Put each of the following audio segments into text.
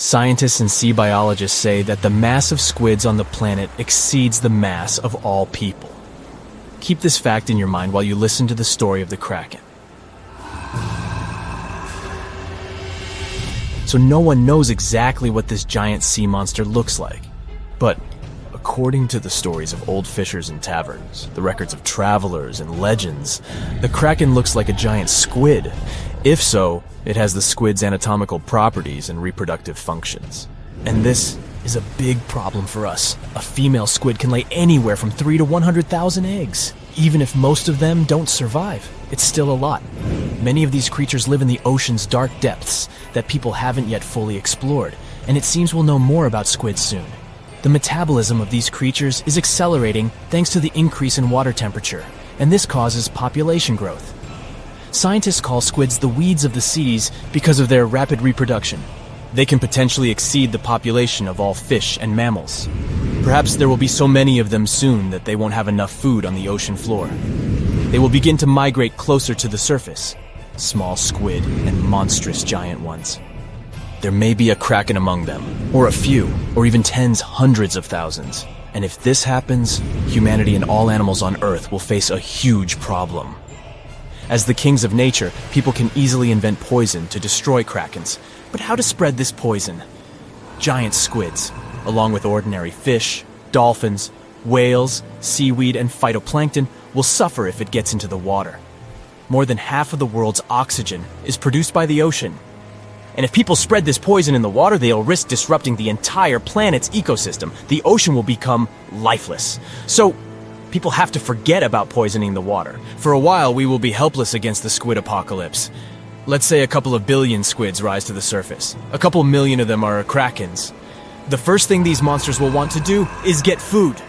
Scientists and sea biologists say that the mass of squids on the planet exceeds the mass of all people. Keep this fact in your mind while you listen to the story of the Kraken. So no one knows exactly what this giant sea monster looks like. But according to the stories of old fishers and taverns, the records of travelers and legends, the Kraken looks like a giant squid. If so, it has the squid's anatomical properties and reproductive functions. And this is a big problem for us. A female squid can lay anywhere from 3 to 100,000 eggs. Even if most of them don't survive, it's still a lot. Many of these creatures live in the ocean's dark depths that people haven't yet fully explored, and it seems we'll know more about squids soon. The metabolism of these creatures is accelerating thanks to the increase in water temperature, and this causes population growth. Scientists call squids the weeds of the seas because of their rapid reproduction. They can potentially exceed the population of all fish and mammals. Perhaps there will be so many of them soon that they won't have enough food on the ocean floor. They will begin to migrate closer to the surface, small squid and monstrous giant ones. There may be a Kraken among them, or a few, or even tens, hundreds of thousands. And if this happens, humanity and all animals on Earth will face a huge problem. As the kings of nature, people can easily invent poison to destroy Krakens. But how to spread this poison? Giant squids, along with ordinary fish, dolphins, whales, seaweed, and phytoplankton, will suffer if it gets into the water. More than half of the world's oxygen is produced by the ocean. And if people spread this poison in the water, they'll risk disrupting the entire planet's ecosystem. The ocean will become lifeless. So, people have to forget about poisoning the water. For a while, we will be helpless against the squid apocalypse. Let's say a couple of billion squids rise to the surface. A couple million of them are Krakens. The first thing these monsters will want to do is get food.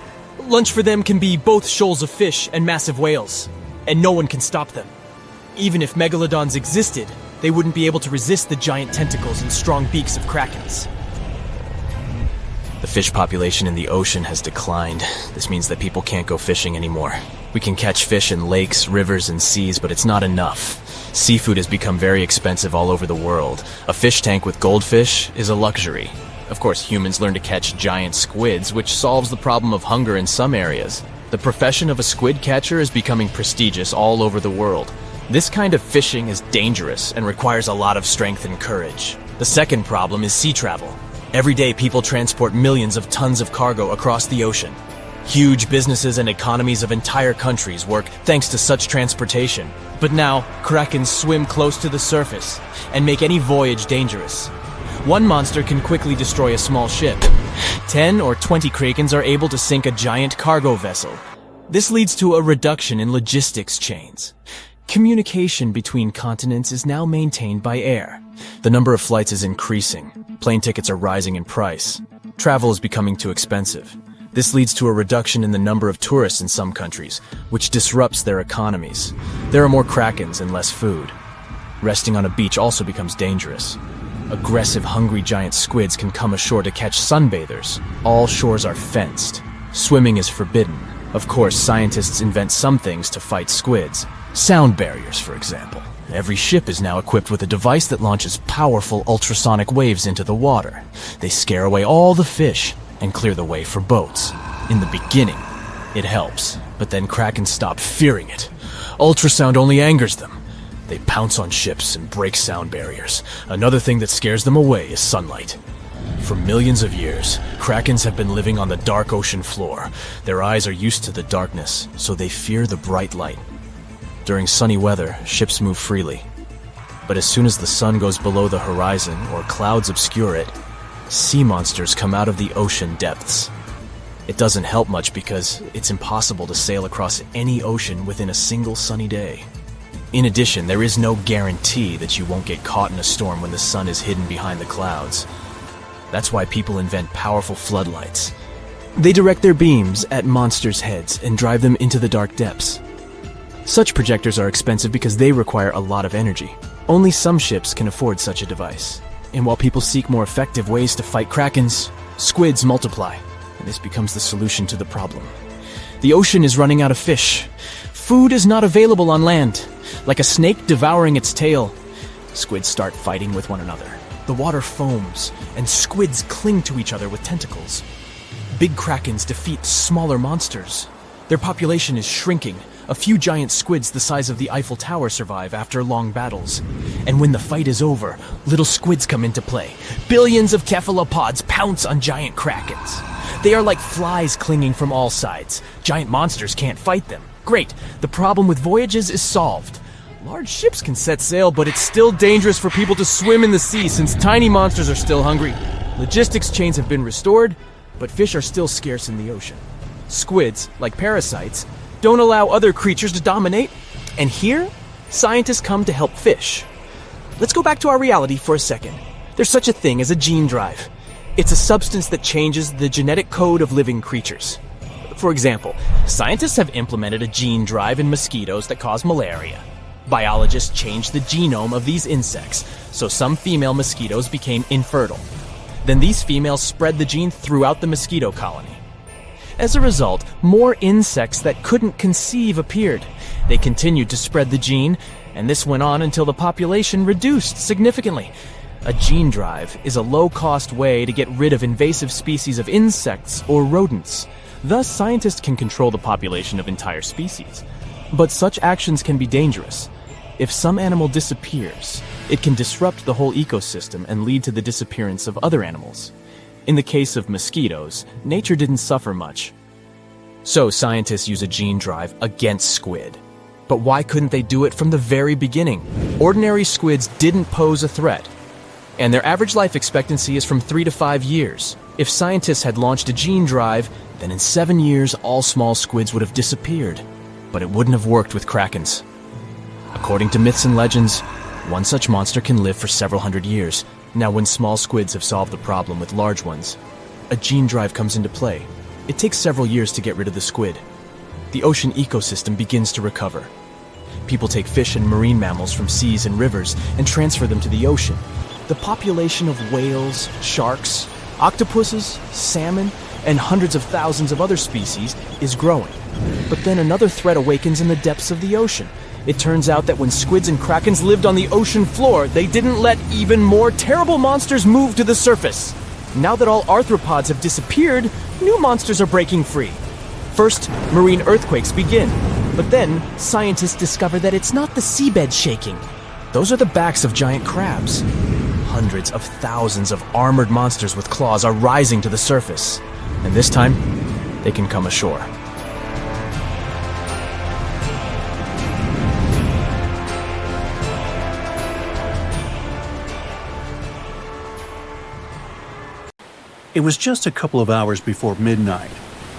Lunch for them can be both shoals of fish and massive whales, and no one can stop them. Even if megalodons existed, they wouldn't be able to resist the giant tentacles and strong beaks of Krakens. The fish population in the ocean has declined. This means that people can't go fishing anymore. We can catch fish in lakes, rivers, and seas, but it's not enough. Seafood has become very expensive all over the world. A fish tank with goldfish is a luxury. Of course, humans learn to catch giant squids, which solves the problem of hunger in some areas. The profession of a squid catcher is becoming prestigious all over the world. This kind of fishing is dangerous and requires a lot of strength and courage. The second problem is sea travel. Every day, people transport millions of tons of cargo across the ocean. Huge businesses and economies of entire countries work thanks to such transportation. But now, Krakens swim close to the surface and make any voyage dangerous. One monster can quickly destroy a small ship. 10 or 20 Krakens are able to sink a giant cargo vessel. This leads to a reduction in logistics chains. Communication between continents is now maintained by air. The number of flights is increasing. Plane tickets are rising in price. Travel is becoming too expensive. This leads to a reduction in the number of tourists in some countries, which disrupts their economies. There are more Krakens and less food. Resting on a beach also becomes dangerous. Aggressive, hungry giant squids can come ashore to catch sunbathers. All shores are fenced. Swimming is forbidden. Of course, scientists invent some things to fight squids. Sound barriers, for example. Every ship is now equipped with a device that launches powerful ultrasonic waves into the water. They scare away all the fish and clear the way for boats. In the beginning, it helps, but then Kraken stop fearing it. Ultrasound only angers them. They pounce on ships and break sound barriers. Another thing that scares them away is sunlight. For millions of years, Krakens have been living on the dark ocean floor. Their eyes are used to the darkness, so they fear the bright light. During sunny weather, ships move freely. But as soon as the sun goes below the horizon or clouds obscure it, sea monsters come out of the ocean depths. It doesn't help much because it's impossible to sail across any ocean within a single sunny day. In addition, there is no guarantee that you won't get caught in a storm when the sun is hidden behind the clouds. That's why people invent powerful floodlights. They direct their beams at monsters' heads and drive them into the dark depths. Such projectors are expensive because they require a lot of energy. Only some ships can afford such a device. And while people seek more effective ways to fight Krakens, squids multiply, and this becomes the solution to the problem. The ocean is running out of fish. Food is not available on land. Like a snake devouring its tail, squids start fighting with one another. The water foams, and squids cling to each other with tentacles. Big krakens defeat smaller monsters. Their population is shrinking. A few giant squids the size of the Eiffel Tower survive after long battles. And when the fight is over, little squids come into play. Billions of cephalopods pounce on giant krakens. They are like flies clinging from all sides. Giant monsters can't fight them. Great, the problem with voyages is solved. Large ships can set sail, but it's still dangerous for people to swim in the sea since tiny monsters are still hungry. Logistics chains have been restored, but fish are still scarce in the ocean. Squids, like parasites, don't allow other creatures to dominate. And here, scientists come to help fish. Let's go back to our reality for a second. There's such a thing as a gene drive. It's a substance that changes the genetic code of living creatures. For example, scientists have implemented a gene drive in mosquitoes that cause malaria. Biologists changed the genome of these insects, so some female mosquitoes became infertile. Then these females spread the gene throughout the mosquito colony. As a result, more insects that couldn't conceive appeared. They continued to spread the gene, and this went on until the population reduced significantly. A gene drive is a low-cost way to get rid of invasive species of insects or rodents. Thus, scientists can control the population of entire species. But such actions can be dangerous. If some animal disappears, it can disrupt the whole ecosystem and lead to the disappearance of other animals. In the case of mosquitoes, nature didn't suffer much. So scientists use a gene drive against squid. But why couldn't they do it from the very beginning? Ordinary squids didn't pose a threat, and their average life expectancy is from 3 to 5 years. If scientists had launched a gene drive, then in 7 years all small squids would have disappeared. But it wouldn't have worked with krakens. According to myths and legends, one such monster can live for several hundred years. Now, when small squids have solved the problem with large ones, a gene drive comes into play. It takes several years to get rid of the squid. The ocean ecosystem begins to recover. People take fish and marine mammals from seas and rivers and transfer them to the ocean. The population of whales, sharks, octopuses, salmon, and hundreds of thousands of other species is growing. But then another threat awakens in the depths of the ocean. It turns out that when squids and krakens lived on the ocean floor, they didn't let even more terrible monsters move to the surface. Now that all arthropods have disappeared, new monsters are breaking free. First, marine earthquakes begin. But then, scientists discover that it's not the seabed shaking. Those are the backs of giant crabs. Hundreds of thousands of armored monsters with claws are rising to the surface. And this time, they can come ashore. It was just a couple of hours before midnight.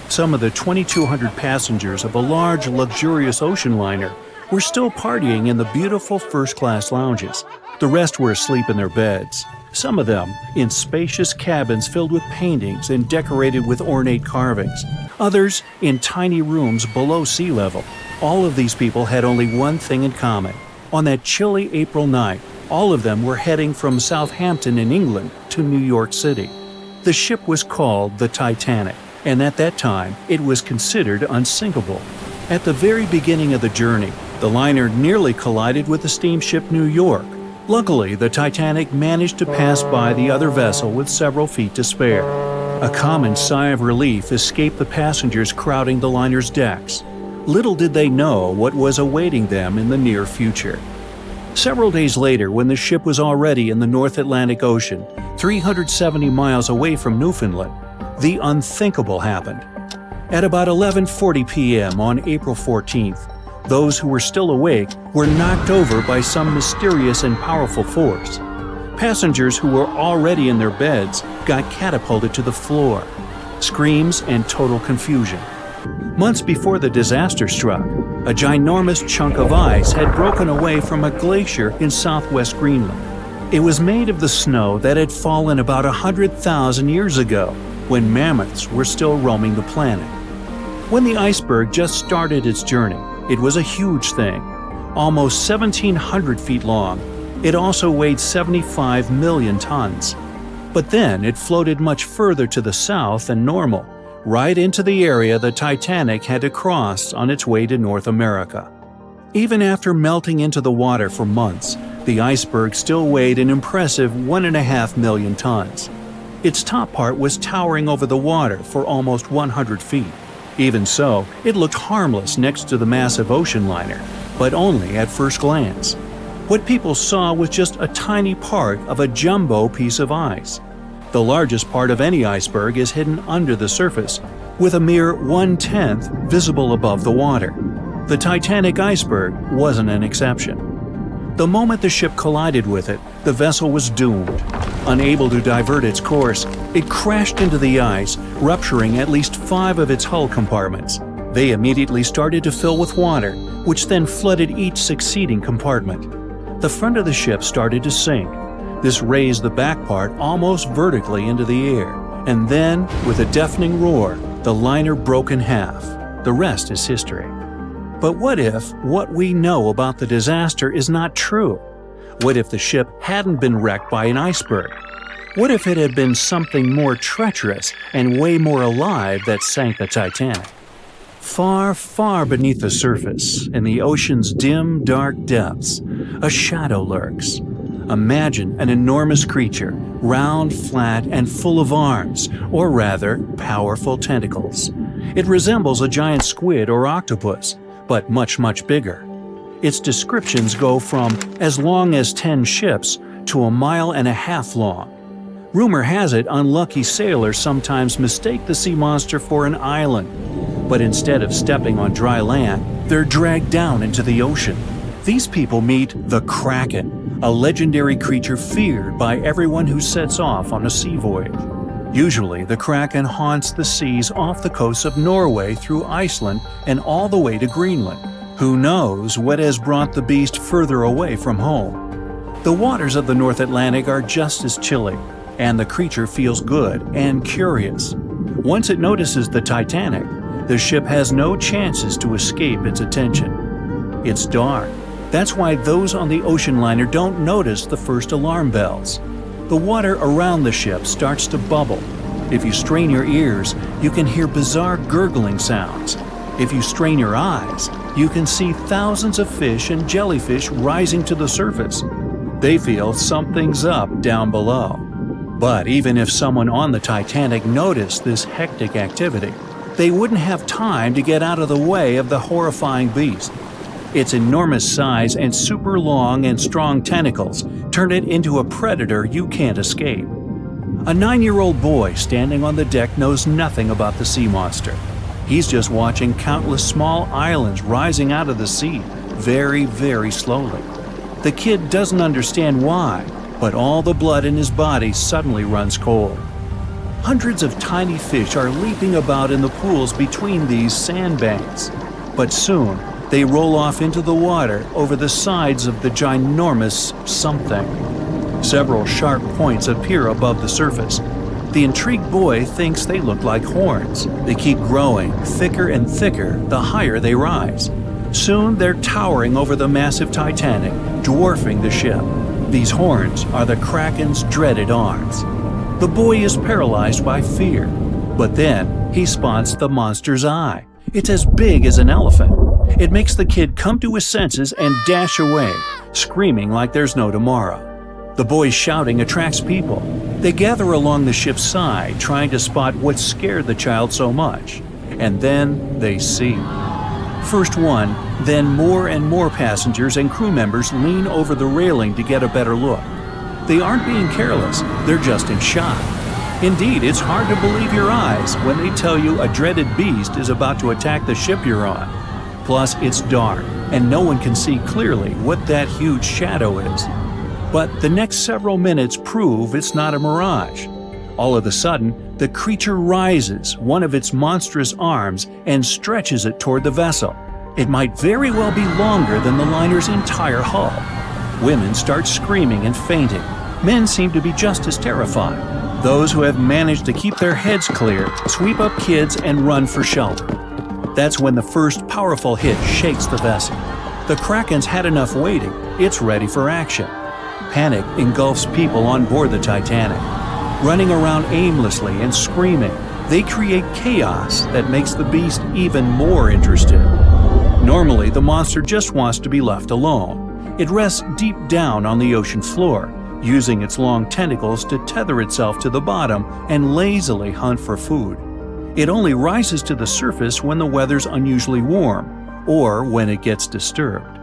Some of the 2,200 passengers of a large, luxurious ocean liner were still partying in the beautiful first-class lounges. The rest were asleep in their beds, some of them in spacious cabins filled with paintings and decorated with ornate carvings, others in tiny rooms below sea level. All of these people had only one thing in common. On that chilly April night, all of them were heading from Southampton in England to New York City. The ship was called the Titanic, and at that time, it was considered unsinkable. At the very beginning of the journey, the liner nearly collided with the steamship New York. Luckily, the Titanic managed to pass by the other vessel with several feet to spare. A common sigh of relief escaped the passengers crowding the liner's decks. Little did they know what was awaiting them in the near future. Several days later, when the ship was already in the North Atlantic Ocean, 370 miles away from Newfoundland, the unthinkable happened. At about 11:40 p.m. on April 14th, those who were still awake were knocked over by some mysterious and powerful force. Passengers who were already in their beds got catapulted to the floor. Screams and total confusion. Months before the disaster struck, a ginormous chunk of ice had broken away from a glacier in southwest Greenland. It was made of the snow that had fallen about 100,000 years ago, when mammoths were still roaming the planet. When the iceberg just started its journey, it was a huge thing, almost 1,700 feet long. It also weighed 75 million tons. But then it floated much further to the south than normal, right into the area the Titanic had to cross on its way to North America. Even after melting into the water for months, The Iceberg still weighed an impressive 1.5 million tons. Its top part was towering over the water for almost 100 feet. Even so, it looked harmless next to the massive ocean liner, but only at first glance. What people saw was just a tiny part of a jumbo piece of ice. The largest part of any iceberg is hidden under the surface, with a mere 1/10 visible above the water. The Titanic iceberg wasn't an exception. The moment the ship collided with it, the vessel was doomed. Unable to divert its course, it crashed into the ice, rupturing at least 5 of its hull compartments. They immediately started to fill with water, which then flooded each succeeding compartment. The front of the ship started to sink. This raised the back part almost vertically into the air, and then, with a deafening roar, the liner broke in half. The rest is history. But what if what we know about the disaster is not true? What if the ship hadn't been wrecked by an iceberg? What if it had been something more treacherous and way more alive that sank the Titanic? Far, far beneath the surface, in the ocean's dim, dark depths, a shadow lurks. Imagine an enormous creature, round, flat, and full of arms, or rather, powerful tentacles. It resembles a giant squid or octopus, but much, much bigger. Its descriptions go from as long as 10 ships to 1.5 miles long. Rumor has it unlucky sailors sometimes mistake the sea monster for an island, but instead of stepping on dry land, they're dragged down into the ocean. These people meet the Kraken, a legendary creature feared by everyone who sets off on a sea voyage. Usually, the Kraken haunts the seas off the coast of Norway through Iceland and all the way to Greenland. Who knows what has brought the beast further away from home? The waters of the North Atlantic are just as chilly, and the creature feels good and curious. Once it notices the Titanic, the ship has no chances to escape its attention. It's dark. That's why those on the ocean liner don't notice the first alarm bells. The water around the ship starts to bubble. If you strain your ears, you can hear bizarre gurgling sounds. If you strain your eyes, you can see thousands of fish and jellyfish rising to the surface. They feel something's up down below. But even if someone on the Titanic noticed this hectic activity, they wouldn't have time to get out of the way of the horrifying beast. Its enormous size and super long and strong tentacles turn it into a predator you can't escape. A 9-year-old boy standing on the deck knows nothing about the sea monster. He's just watching countless small islands rising out of the sea, very, very slowly. The kid doesn't understand why, but all the blood in his body suddenly runs cold. Hundreds of tiny fish are leaping about in the pools between these sandbanks, but soon they roll off into the water over the sides of the ginormous something. Several sharp points appear above the surface. The intrigued boy thinks they look like horns. They keep growing, thicker and thicker, the higher they rise. Soon they're towering over the massive Titanic, dwarfing the ship. These horns are the Kraken's dreaded arms. The boy is paralyzed by fear, but then he spots the monster's eye. It's as big as an elephant. It makes the kid come to his senses and dash away, screaming like there's no tomorrow. The boy's shouting attracts people. They gather along the ship's side, trying to spot what scared the child so much. And then they see. First one, then more and more passengers and crew members lean over the railing to get a better look. They aren't being careless, they're just in shock. Indeed, it's hard to believe your eyes when they tell you a dreaded beast is about to attack the ship you're on. Plus, it's dark, and no one can see clearly what that huge shadow is. But the next several minutes prove it's not a mirage. All of a sudden, the creature rises one of its monstrous arms and stretches it toward the vessel. It might very well be longer than the liner's entire hull. Women start screaming and fainting. Men seem to be just as terrified. Those who have managed to keep their heads clear sweep up kids and run for shelter. That's when the first powerful hit shakes the vessel. The Kraken's had enough waiting. It's ready for action. Panic engulfs people on board the Titanic. Running around aimlessly and screaming, they create chaos that makes the beast even more interested. Normally, the monster just wants to be left alone. It rests deep down on the ocean floor, using its long tentacles to tether itself to the bottom and lazily hunt for food. It only rises to the surface when the weather's unusually warm, or when it gets disturbed.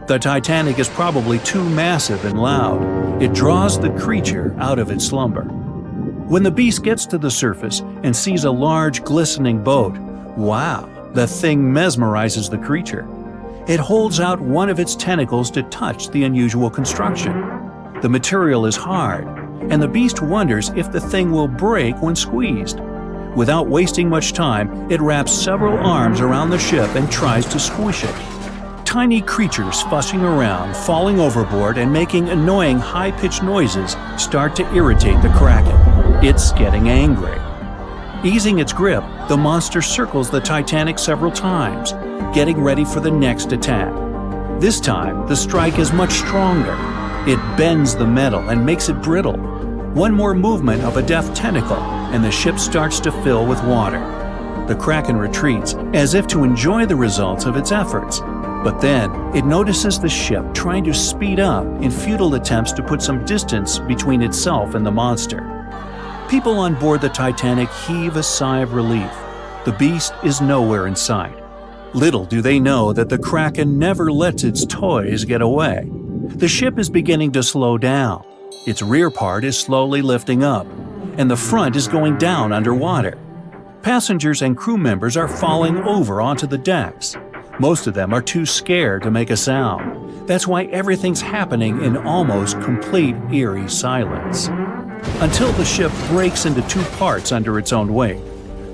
The Titanic is probably too massive and loud. It draws the creature out of its slumber. When the beast gets to the surface and sees a large, glistening boat, wow, the thing mesmerizes the creature. It holds out one of its tentacles to touch the unusual construction. The material is hard, and the beast wonders if the thing will break when squeezed. Without wasting much time, it wraps several arms around the ship and tries to squish it. Tiny creatures fussing around, falling overboard, and making annoying high-pitched noises start to irritate the Kraken. It's getting angry. Easing its grip, the monster circles the Titanic several times, getting ready for the next attack. This time, the strike is much stronger. It bends the metal and makes it brittle. One more movement of a deft tentacle, and the ship starts to fill with water. The Kraken retreats, as if to enjoy the results of its efforts. But then, it notices the ship trying to speed up in futile attempts to put some distance between itself and the monster. People on board the Titanic heave a sigh of relief. The beast is nowhere in sight. Little do they know that the Kraken never lets its toys get away. The ship is beginning to slow down. Its rear part is slowly lifting up, and the front is going down underwater. Passengers and crew members are falling over onto the decks. Most of them are too scared to make a sound. That's why everything's happening in almost complete eerie silence. Until the ship breaks into two parts under its own weight.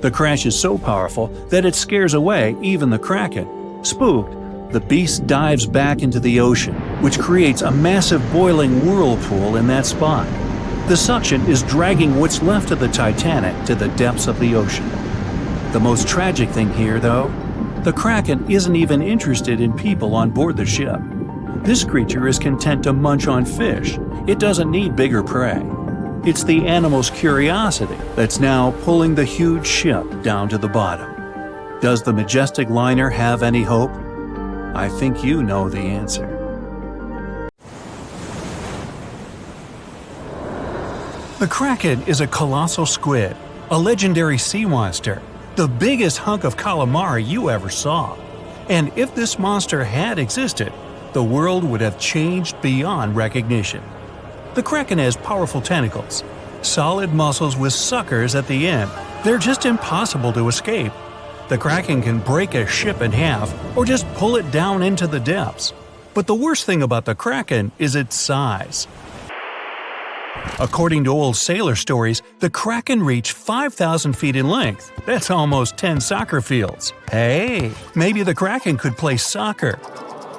The crash is so powerful that it scares away even the Kraken. Spooked, the beast dives back into the ocean, which creates a massive boiling whirlpool in that spot. The suction is dragging what's left of the Titanic to the depths of the ocean. The most tragic thing here, though, the Kraken isn't even interested in people on board the ship. This creature is content to munch on fish. It doesn't need bigger prey. It's the animal's curiosity that's now pulling the huge ship down to the bottom. Does the majestic liner have any hope? I think you know the answer. The Kraken is a colossal squid, a legendary sea monster, the biggest hunk of calamari you ever saw. And if this monster had existed, the world would have changed beyond recognition. The Kraken has powerful tentacles, solid muscles with suckers at the end. They're just impossible to escape. The Kraken can break a ship in half or just pull it down into the depths. But the worst thing about the Kraken is its size. According to old sailor stories, the Kraken reached 5,000 feet in length. That's almost 10 soccer fields. Hey, maybe the Kraken could play soccer.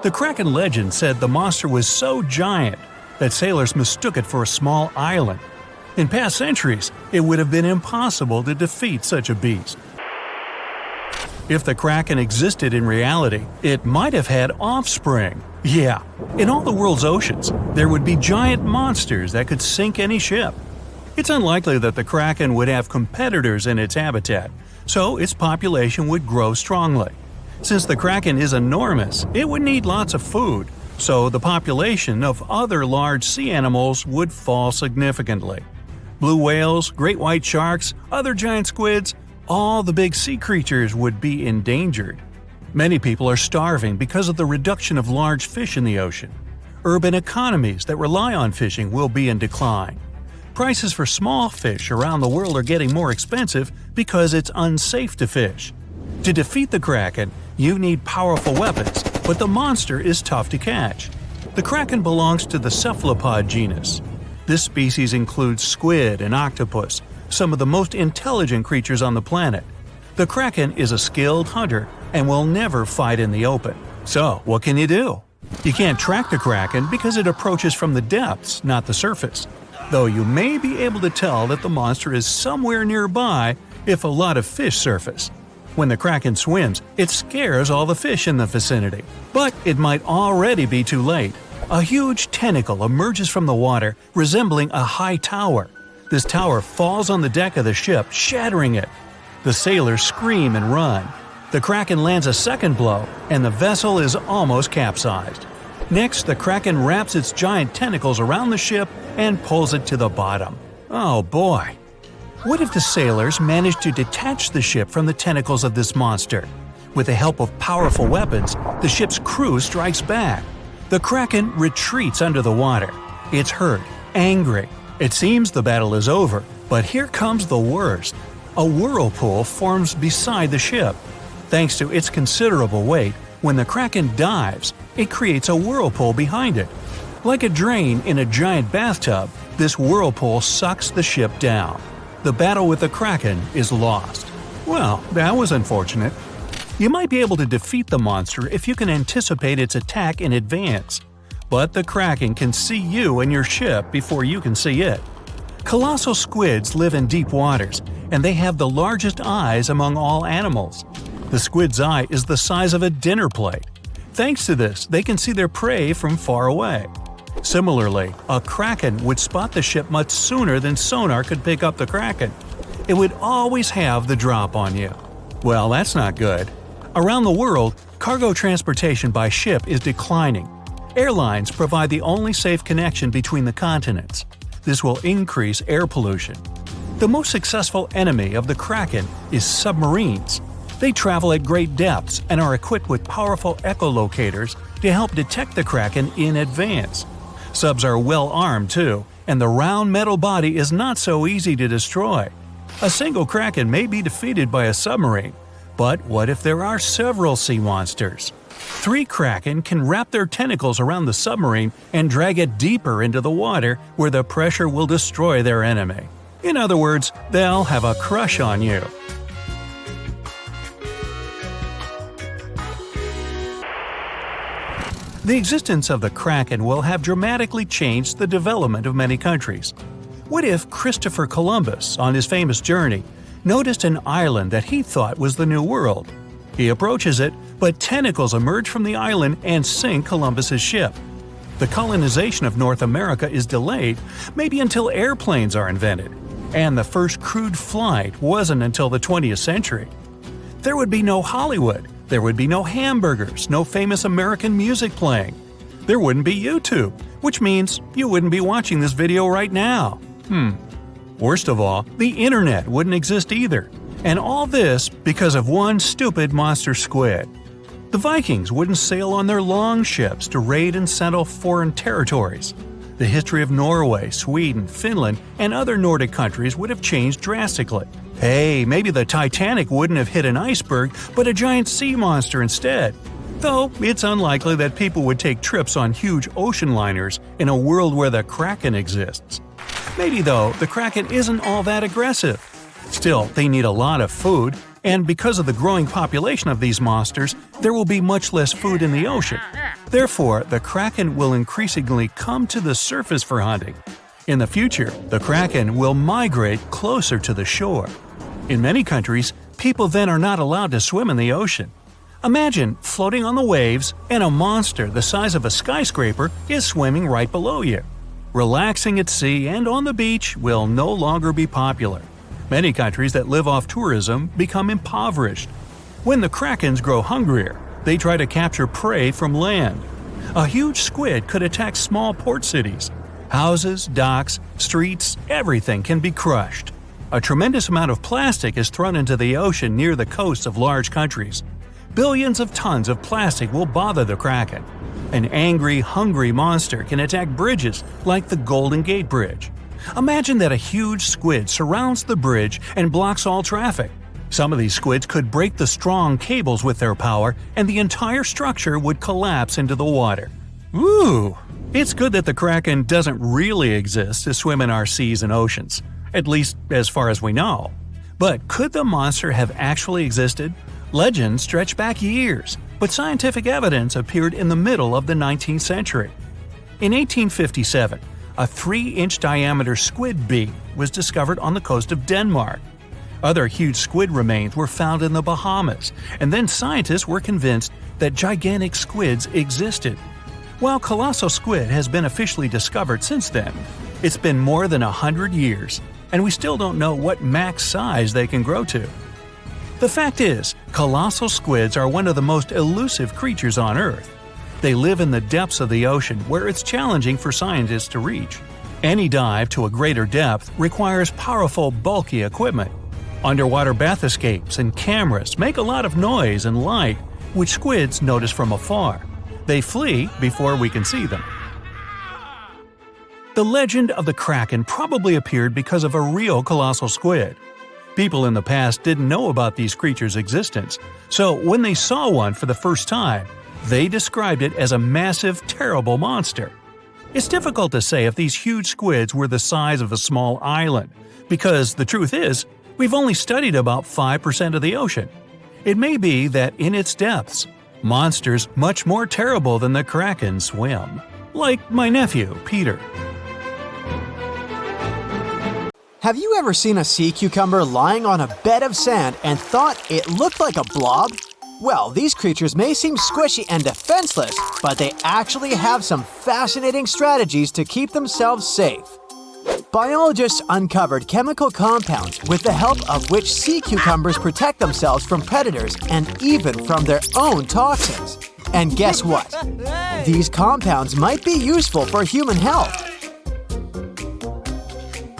The Kraken legend said the monster was so giant that sailors mistook it for a small island. In past centuries, it would have been impossible to defeat such a beast. If the Kraken existed in reality, it might have had offspring. Yeah, in all the world's oceans, there would be giant monsters that could sink any ship. It's unlikely that the Kraken would have competitors in its habitat, so its population would grow strongly. Since the Kraken is enormous, it would need lots of food, so the population of other large sea animals would fall significantly. Blue whales, great white sharks, other giant squids, all the big sea creatures would be endangered. Many people are starving because of the reduction of large fish in the ocean. Urban economies that rely on fishing will be in decline. Prices for small fish around the world are getting more expensive because it's unsafe to fish. To defeat the Kraken, you need powerful weapons, but the monster is tough to catch. The Kraken belongs to the cephalopod genus. This species includes squid and octopus, some of the most intelligent creatures on the planet. The Kraken is a skilled hunter and will never fight in the open. So, what can you do? You can't track the Kraken because it approaches from the depths, not the surface. Though you may be able to tell that the monster is somewhere nearby if a lot of fish surface. When the Kraken swims, it scares all the fish in the vicinity. But it might already be too late. A huge tentacle emerges from the water, resembling a high tower. This tower falls on the deck of the ship, shattering it. The sailors scream and run. The Kraken lands a second blow, and the vessel is almost capsized. Next, the Kraken wraps its giant tentacles around the ship and pulls it to the bottom. Oh boy! What if the sailors managed to detach the ship from the tentacles of this monster? With the help of powerful weapons, the ship's crew strikes back. The Kraken retreats under the water. It's hurt, angry. It seems the battle is over, but here comes the worst. A whirlpool forms beside the ship. Thanks to its considerable weight, when the Kraken dives, it creates a whirlpool behind it. Like a drain in a giant bathtub, this whirlpool sucks the ship down. The battle with the Kraken is lost. Well, that was unfortunate. You might be able to defeat the monster if you can anticipate its attack in advance. But the Kraken can see you and your ship before you can see it. Colossal squids live in deep waters, and they have the largest eyes among all animals. The squid's eye is the size of a dinner plate. Thanks to this, they can see their prey from far away. Similarly, a Kraken would spot the ship much sooner than sonar could pick up the Kraken. It would always have the drop on you. Well, that's not good. Around the world, cargo transportation by ship is declining. Airlines provide the only safe connection between the continents. This will increase air pollution. The most successful enemy of the Kraken is submarines. They travel at great depths and are equipped with powerful echolocators to help detect the Kraken in advance. Subs are well armed too, and the round metal body is not so easy to destroy. A single Kraken may be defeated by a submarine, but what if there are several sea monsters? 3 Kraken can wrap their tentacles around the submarine and drag it deeper into the water where the pressure will destroy their enemy. In other words, they'll have a crush on you. The existence of the Kraken will have dramatically changed the development of many countries. What if Christopher Columbus, on his famous journey, noticed an island that he thought was the New World? He approaches it, but tentacles emerge from the island and sink Columbus's ship. The colonization of North America is delayed, maybe until airplanes are invented, and the first crewed flight wasn't until the 20th century. There would be no Hollywood. There would be no hamburgers, no famous American music playing. There wouldn't be YouTube, which means you wouldn't be watching this video right now. Worst of all, the internet wouldn't exist either. And all this because of one stupid monster squid. The Vikings wouldn't sail on their long ships to raid and settle foreign territories. The history of Norway, Sweden, Finland, and other Nordic countries would have changed drastically. Hey, maybe the Titanic wouldn't have hit an iceberg, but a giant sea monster instead. Though, it's unlikely that people would take trips on huge ocean liners in a world where the Kraken exists. Maybe, though, the Kraken isn't all that aggressive. Still, they need a lot of food, and because of the growing population of these monsters, there will be much less food in the ocean. Therefore, the Kraken will increasingly come to the surface for hunting. In the future, the Kraken will migrate closer to the shore. In many countries, people then are not allowed to swim in the ocean. Imagine floating on the waves and a monster the size of a skyscraper is swimming right below you. Relaxing at sea and on the beach will no longer be popular. Many countries that live off tourism become impoverished. When the Krakens grow hungrier, they try to capture prey from land. A huge squid could attack small port cities. Houses, docks, streets, everything can be crushed. A tremendous amount of plastic is thrown into the ocean near the coasts of large countries. Billions of tons of plastic will bother the Kraken. An angry, hungry monster can attack bridges like the Golden Gate Bridge. Imagine that a huge squid surrounds the bridge and blocks all traffic. Some of these squids could break the strong cables with their power, and the entire structure would collapse into the water. Ooh! It's good that the Kraken doesn't really exist to swim in our seas and oceans, at least as far as we know. But could the monster have actually existed? Legends stretch back years, but scientific evidence appeared in the middle of the 19th century. In 1857, a 3-inch diameter squid beak was discovered on the coast of Denmark. Other huge squid remains were found in the Bahamas, and then scientists were convinced that gigantic squids existed. While colossal squid has been officially discovered since then, it's been more than 100 years, and we still don't know what max size they can grow to. The fact is, colossal squids are one of the most elusive creatures on Earth. They live in the depths of the ocean where it's challenging for scientists to reach. Any dive to a greater depth requires powerful, bulky equipment. Underwater bath escapes and cameras make a lot of noise and light, which squids notice from afar. They flee before we can see them. The legend of the Kraken probably appeared because of a real colossal squid. People in the past didn't know about these creatures' existence, so when they saw one for the first time, they described it as a massive, terrible monster. It's difficult to say if these huge squids were the size of a small island, because the truth is, we've only studied about 5% of the ocean. It may be that in its depths, monsters much more terrible than the Kraken swim. Like my nephew, Peter. Have you ever seen a sea cucumber lying on a bed of sand and thought it looked like a blob? Well, these creatures may seem squishy and defenseless, but they actually have some fascinating strategies to keep themselves safe. Biologists uncovered chemical compounds with the help of which sea cucumbers protect themselves from predators and even from their own toxins. And guess what? These compounds might be useful for human health.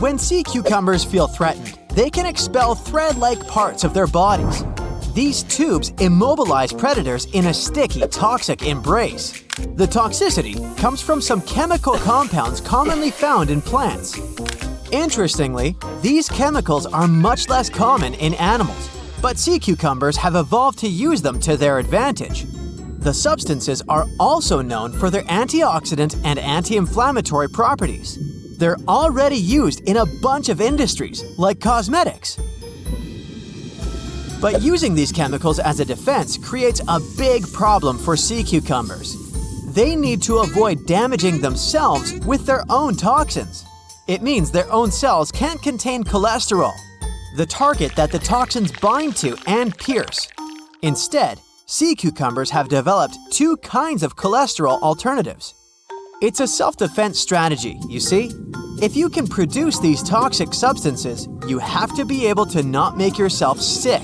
When sea cucumbers feel threatened, they can expel thread-like parts of their bodies. These tubes immobilize predators in a sticky, toxic embrace. The toxicity comes from some chemical compounds commonly found in plants. Interestingly, these chemicals are much less common in animals, but sea cucumbers have evolved to use them to their advantage. The substances are also known for their antioxidant and anti-inflammatory properties. They're already used in a bunch of industries, like cosmetics. But using these chemicals as a defense creates a big problem for sea cucumbers. They need to avoid damaging themselves with their own toxins. It means their own cells can't contain cholesterol, the target that the toxins bind to and pierce. Instead, sea cucumbers have developed two kinds of cholesterol alternatives. It's a self-defense strategy, you see? If you can produce these toxic substances, you have to be able to not make yourself sick.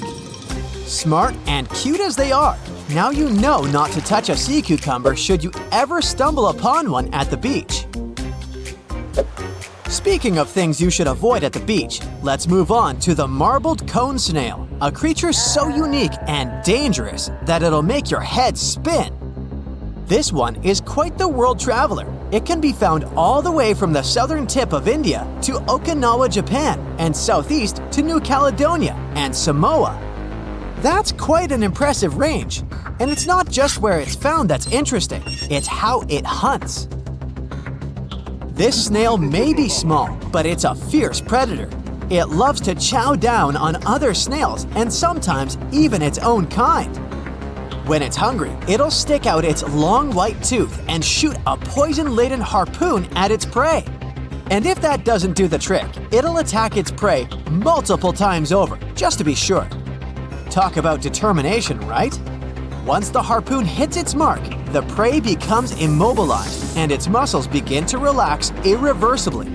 Smart and cute as they are, now you know not to touch a sea cucumber should you ever stumble upon one at the beach. Speaking of things you should avoid at the beach, let's move on to the marbled cone snail, a creature so unique and dangerous that it'll make your head spin. This one is quite the world traveler. It can be found all the way from the southern tip of India to Okinawa, Japan, and southeast to New Caledonia and Samoa. That's quite an impressive range. And it's not just where it's found that's interesting, it's how it hunts. This snail may be small, but it's a fierce predator. It loves to chow down on other snails and sometimes even its own kind. When it's hungry, it'll stick out its long white tooth and shoot a poison-laden harpoon at its prey. And if that doesn't do the trick, it'll attack its prey multiple times over, just to be sure. Talk about determination, right? Once the harpoon hits its mark, the prey becomes immobilized and its muscles begin to relax irreversibly.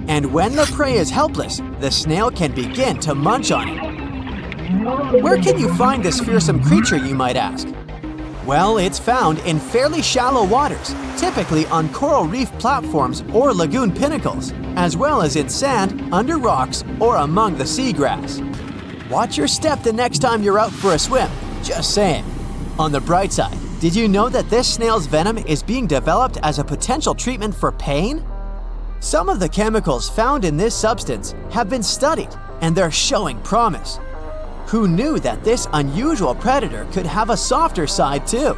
And when the prey is helpless, the snail can begin to munch on it. Where can you find this fearsome creature, you might ask? Well, it's found in fairly shallow waters, typically on coral reef platforms or lagoon pinnacles, as well as in sand, under rocks, or among the seagrass. Watch your step the next time you're out for a swim, just saying. On the bright side, did you know that this snail's venom is being developed as a potential treatment for pain? Some of the chemicals found in this substance have been studied, and they're showing promise. Who knew that this unusual predator could have a softer side too?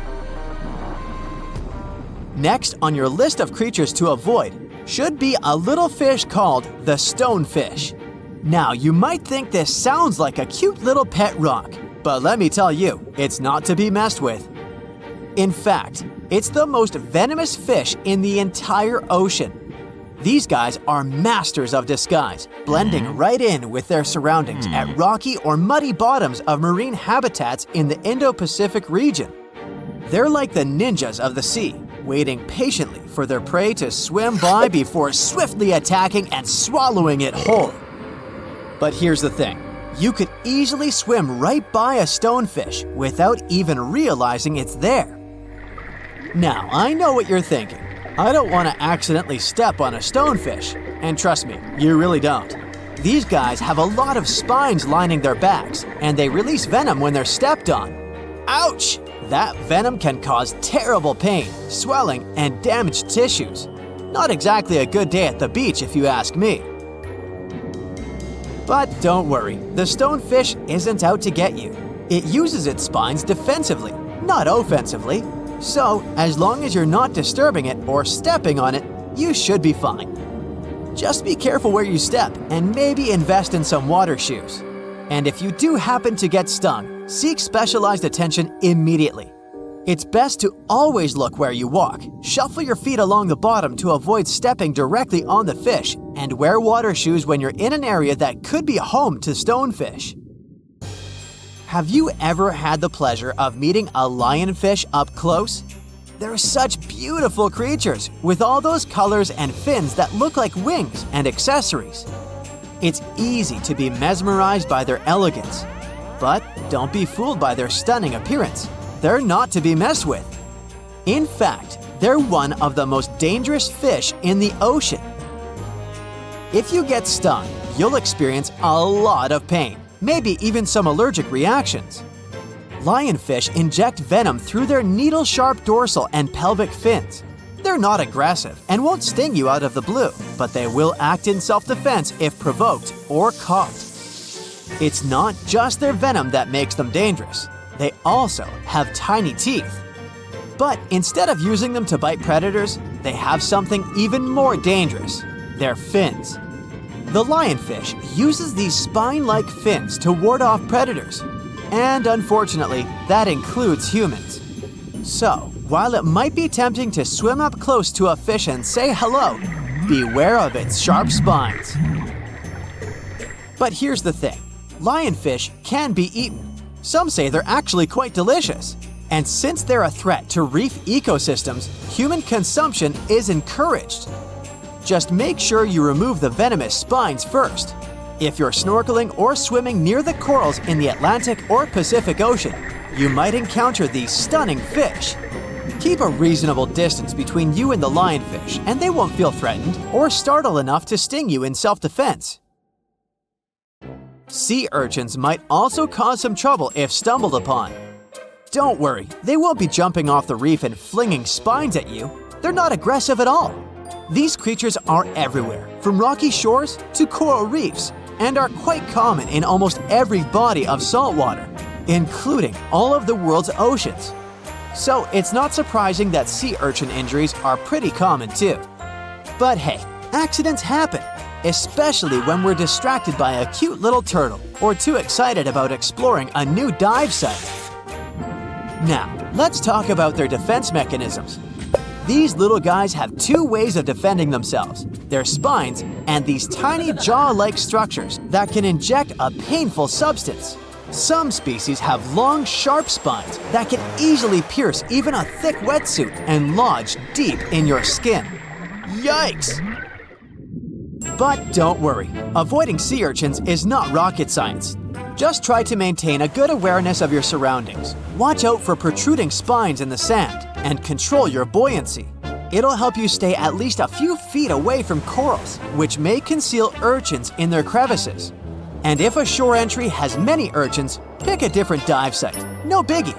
Next on your list of creatures to avoid should be a little fish called the stonefish. Now, you might think this sounds like a cute little pet rock, but let me tell you, it's not to be messed with. In fact, it's the most venomous fish in the entire ocean. These guys are masters of disguise, blending right in with their surroundings at rocky or muddy bottoms of marine habitats in the Indo-Pacific region. They're like the ninjas of the sea, waiting patiently for their prey to swim by before swiftly attacking and swallowing it whole. But here's the thing. You could easily swim right by a stonefish without even realizing it's there. Now, I know what you're thinking. I don't want to accidentally step on a stonefish. And trust me, you really don't. These guys have a lot of spines lining their backs, and they release venom when they're stepped on. Ouch! That venom can cause terrible pain, swelling, and damaged tissues. Not exactly a good day at the beach if you ask me. But don't worry, the stonefish isn't out to get you. It uses its spines defensively, not offensively. So, as long as you're not disturbing it or stepping on it, you should be fine. Just be careful where you step and maybe invest in some water shoes. And if you do happen to get stung, seek specialized attention immediately. It's best to always look where you walk, shuffle your feet along the bottom to avoid stepping directly on the fish, and wear water shoes when you're in an area that could be home to stonefish. Have you ever had the pleasure of meeting a lionfish up close? They're such beautiful creatures with all those colors and fins that look like wings and accessories. It's easy to be mesmerized by their elegance, but don't be fooled by their stunning appearance. They're not to be messed with. In fact, they're one of the most dangerous fish in the ocean. If you get stung, you'll experience a lot of pain, maybe even some allergic reactions. Lionfish inject venom through their needle-sharp dorsal and pelvic fins. They're not aggressive and won't sting you out of the blue, but they will act in self-defense if provoked or caught. It's not just their venom that makes them dangerous. They also have tiny teeth. But instead of using them to bite predators, they have something even more dangerous: their fins. The lionfish uses these spine-like fins to ward off predators. And unfortunately, that includes humans. So, while it might be tempting to swim up close to a fish and say hello, beware of its sharp spines. But here's the thing: lionfish can be eaten. Some say they're actually quite delicious. And since they're a threat to reef ecosystems, human consumption is encouraged. Just make sure you remove the venomous spines first. If you're snorkeling or swimming near the corals in the Atlantic or Pacific Ocean, you might encounter these stunning fish. Keep a reasonable distance between you and the lionfish, and they won't feel threatened or startled enough to sting you in self-defense. Sea urchins might also cause some trouble if stumbled upon. Don't worry, they won't be jumping off the reef and flinging spines at you. They're not aggressive at all. These creatures are everywhere, from rocky shores to coral reefs, and are quite common in almost every body of salt water, including all of the world's oceans. So it's not surprising that sea urchin injuries are pretty common too. But hey, accidents happen, especially when we're distracted by a cute little turtle or too excited about exploring a new dive site. Now, let's talk about their defense mechanisms. These little guys have two ways of defending themselves: their spines and these tiny jaw-like structures that can inject a painful substance. Some species have long, sharp spines that can easily pierce even a thick wetsuit and lodge deep in your skin. Yikes! But don't worry, avoiding sea urchins is not rocket science. Just try to maintain a good awareness of your surroundings. Watch out for protruding spines in the sand and control your buoyancy. It'll help you stay at least a few feet away from corals, which may conceal urchins in their crevices. And if a shore entry has many urchins, pick a different dive site. No biggie.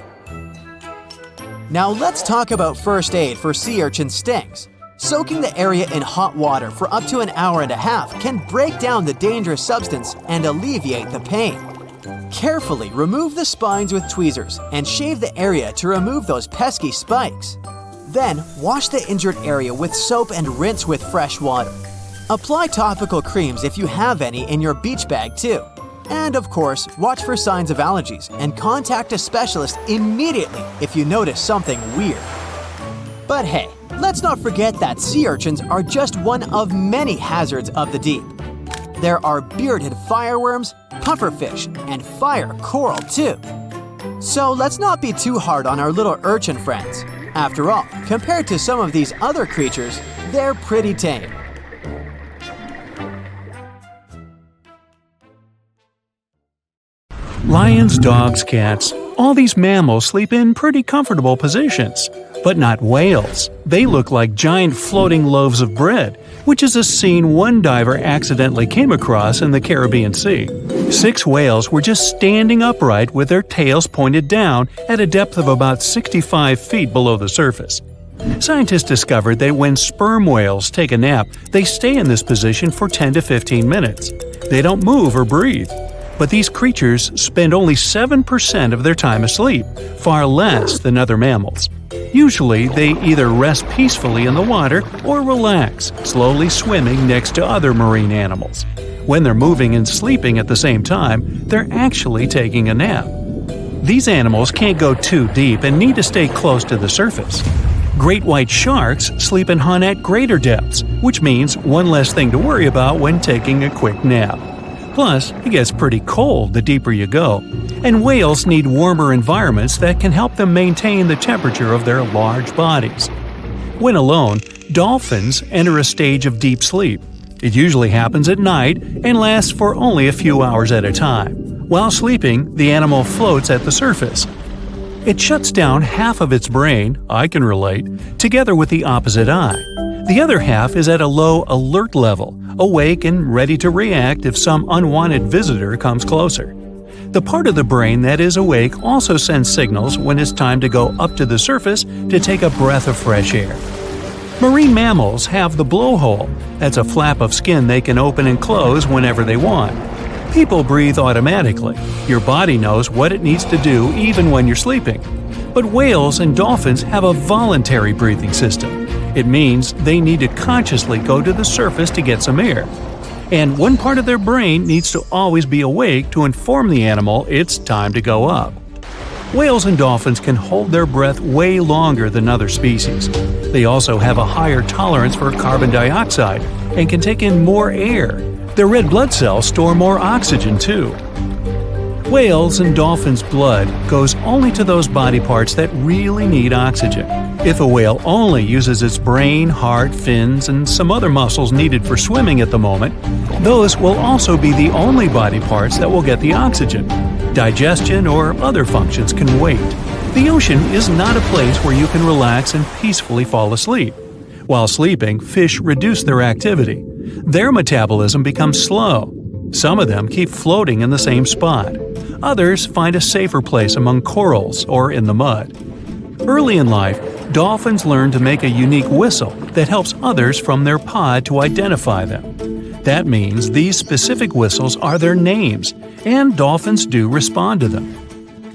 Now let's talk about first aid for sea urchin stings. Soaking the area in hot water for up to an hour and a half can break down the dangerous substance and alleviate the pain. Carefully remove the spines with tweezers and shave the area to remove those pesky spikes. Then, wash the injured area with soap and rinse with fresh water. Apply topical creams if you have any in your beach bag too. And of course, watch for signs of allergies and contact a specialist immediately if you notice something weird. But hey, let's not forget that sea urchins are just one of many hazards of the deep. There are bearded fireworms, pufferfish, and fire coral too. So let's not be too hard on our little urchin friends. After all, compared to some of these other creatures, they're pretty tame. Lions, dogs, cats, all these mammals sleep in pretty comfortable positions. But not whales. They look like giant floating loaves of bread, which is a scene one diver accidentally came across in the Caribbean Sea. 6 whales were just standing upright with their tails pointed down at a depth of about 65 feet below the surface. Scientists discovered that when sperm whales take a nap, they stay in this position for 10 to 15 minutes. They don't move or breathe. But these creatures spend only 7% of their time asleep, far less than other mammals. Usually, they either rest peacefully in the water or relax, slowly swimming next to other marine animals. When they're moving and sleeping at the same time, they're actually taking a nap. These animals can't go too deep and need to stay close to the surface. Great white sharks sleep and hunt at greater depths, which means one less thing to worry about when taking a quick nap. Plus, it gets pretty cold the deeper you go, and whales need warmer environments that can help them maintain the temperature of their large bodies. When alone, dolphins enter a stage of deep sleep. It usually happens at night and lasts for only a few hours at a time. While sleeping, the animal floats at the surface. It shuts down half of its brain, I can relate, together with the opposite eye. The other half is at a low alert level, awake and ready to react if some unwanted visitor comes closer. The part of the brain that is awake also sends signals when it's time to go up to the surface to take a breath of fresh air. Marine mammals have the blowhole. That's a flap of skin they can open and close whenever they want. People breathe automatically. Your body knows what it needs to do even when you're sleeping. But whales and dolphins have a voluntary breathing system. It means they need to consciously go to the surface to get some air. And one part of their brain needs to always be awake to inform the animal it's time to go up. Whales and dolphins can hold their breath way longer than other species. They also have a higher tolerance for carbon dioxide and can take in more air. Their red blood cells store more oxygen too. Whales and dolphins' blood goes only to those body parts that really need oxygen. If a whale only uses its brain, heart, fins, and some other muscles needed for swimming at the moment, those will also be the only body parts that will get the oxygen. Digestion or other functions can wait. The ocean is not a place where you can relax and peacefully fall asleep. While sleeping, fish reduce their activity. Their metabolism becomes slow. Some of them keep floating in the same spot. Others find a safer place among corals or in the mud. Early in life, dolphins learn to make a unique whistle that helps others from their pod to identify them. That means these specific whistles are their names, and dolphins do respond to them.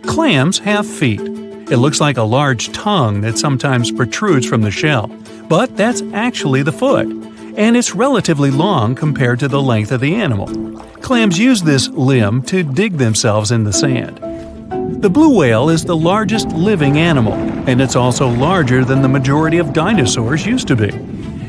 Clams have feet. It looks like a large tongue that sometimes protrudes from the shell, but that's actually the foot, and it's relatively long compared to the length of the animal. Clams use this limb to dig themselves in the sand. The blue whale is the largest living animal, and it's also larger than the majority of dinosaurs used to be.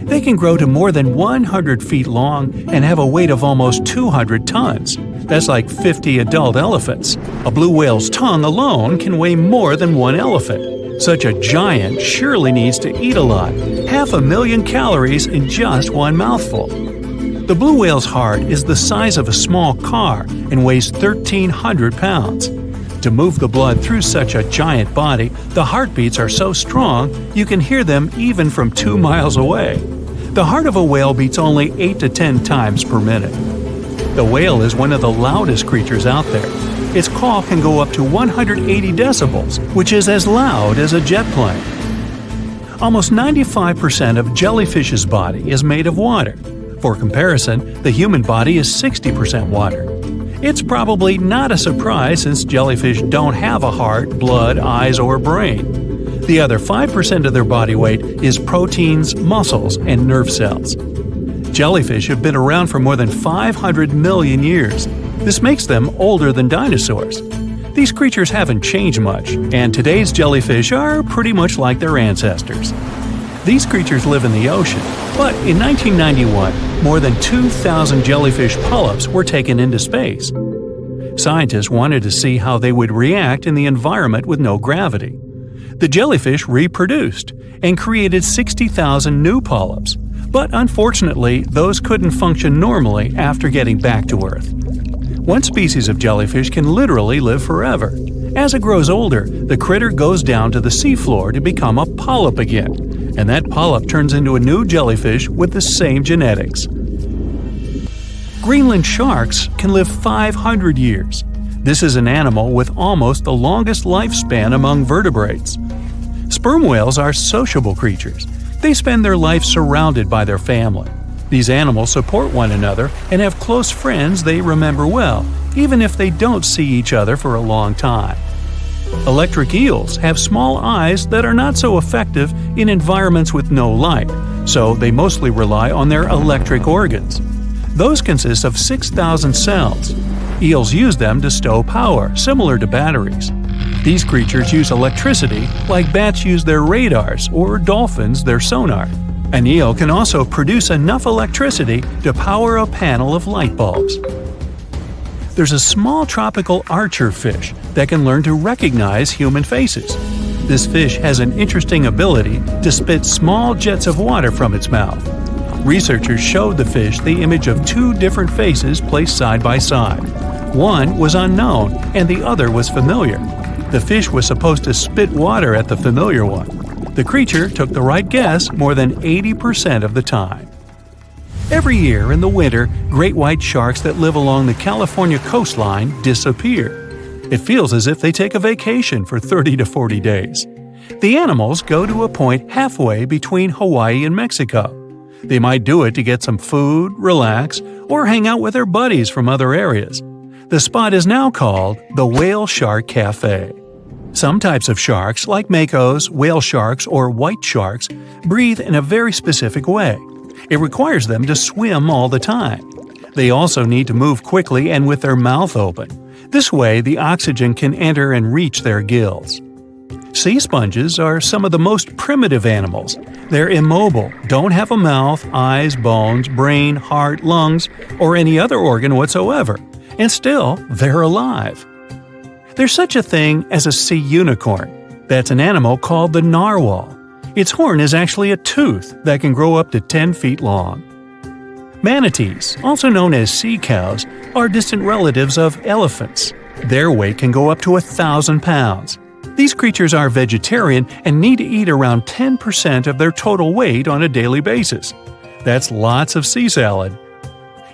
They can grow to more than 100 feet long and have a weight of almost 200 tons. That's like 50 adult elephants. A blue whale's tongue alone can weigh more than one elephant. Such a giant surely needs to eat a lot, 500,000 calories in just one mouthful. The blue whale's heart is the size of a small car and weighs 1,300 pounds. To move the blood through such a giant body, the heartbeats are so strong you can hear them even from 2 miles away. The heart of a whale beats only 8 to 10 times per minute. The whale is one of the loudest creatures out there. Its call can go up to 180 decibels, which is as loud as a jet plane. Almost 95% of jellyfish's body is made of water. For comparison, the human body is 60% water. It's probably not a surprise since jellyfish don't have a heart, blood, eyes, or brain. The other 5% of their body weight is proteins, muscles, and nerve cells. Jellyfish have been around for more than 500 million years. This makes them older than dinosaurs. These creatures haven't changed much, and today's jellyfish are pretty much like their ancestors. These creatures live in the ocean, but in 1991, more than 2,000 jellyfish polyps were taken into space. Scientists wanted to see how they would react in the environment with no gravity. The jellyfish reproduced and created 60,000 new polyps, but unfortunately, those couldn't function normally after getting back to Earth. One species of jellyfish can literally live forever. As it grows older, the critter goes down to the seafloor to become a polyp again, and that polyp turns into a new jellyfish with the same genetics. Greenland sharks can live 500 years. This is an animal with almost the longest lifespan among vertebrates. Sperm whales are sociable creatures. They spend their life surrounded by their family. These animals support one another and have close friends they remember well, even if they don't see each other for a long time. Electric eels have small eyes that are not so effective in environments with no light, so they mostly rely on their electric organs. Those consist of 6,000 cells. Eels use them to stow power, similar to batteries. These creatures use electricity like bats use their radars or dolphins their sonar. An eel can also produce enough electricity to power a panel of light bulbs. There's a small tropical archer fish that can learn to recognize human faces. This fish has an interesting ability to spit small jets of water from its mouth. Researchers showed the fish the image of two different faces placed side by side. One was unknown and the other was familiar. The fish was supposed to spit water at the familiar one. The creature took the right guess more than 80% of the time. Every year in the winter, great white sharks that live along the California coastline disappear. It feels as if they take a vacation for 30 to 40 days. The animals go to a point halfway between Hawaii and Mexico. They might do it to get some food, relax, or hang out with their buddies from other areas. The spot is now called the Whale Shark Cafe. Some types of sharks, like makos, whale sharks, or white sharks, breathe in a very specific way. It requires them to swim all the time. They also need to move quickly and with their mouth open. This way, the oxygen can enter and reach their gills. Sea sponges are some of the most primitive animals. They're immobile, don't have a mouth, eyes, bones, brain, heart, lungs, or any other organ whatsoever, and still, they're alive. There's such a thing as a sea unicorn. That's an animal called the narwhal. Its horn is actually a tooth that can grow up to 10 feet long. Manatees, also known as sea cows, are distant relatives of elephants. Their weight can go up to 1,000 pounds. These creatures are vegetarian and need to eat around 10% of their total weight on a daily basis. That's lots of sea salad.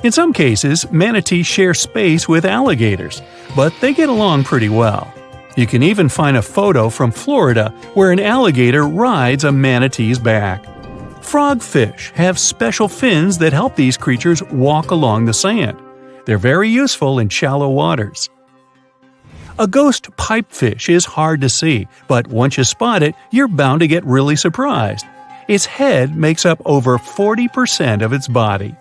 In some cases, manatees share space with alligators, but they get along pretty well. You can even find a photo from Florida where an alligator rides a manatee's back. Frogfish have special fins that help these creatures walk along the sand. They're very useful in shallow waters. A ghost pipefish is hard to see, but once you spot it, you're bound to get really surprised. Its head makes up over 40% of its body.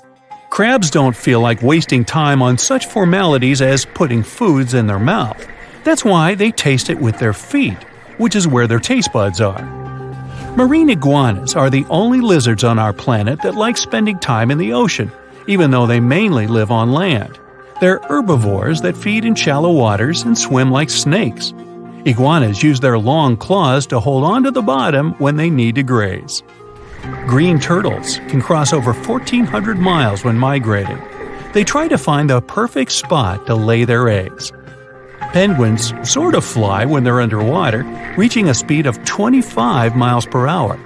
Crabs don't feel like wasting time on such formalities as putting foods in their mouth. That's why they taste it with their feet, which is where their taste buds are. Marine iguanas are the only lizards on our planet that like spending time in the ocean, even though they mainly live on land. They're herbivores that feed in shallow waters and swim like snakes. Iguanas use their long claws to hold on to the bottom when they need to graze. Green turtles can cross over 1,400 miles when migrating. They try to find the perfect spot to lay their eggs. Penguins sort of fly when they're underwater, reaching a speed of 25 miles per hour.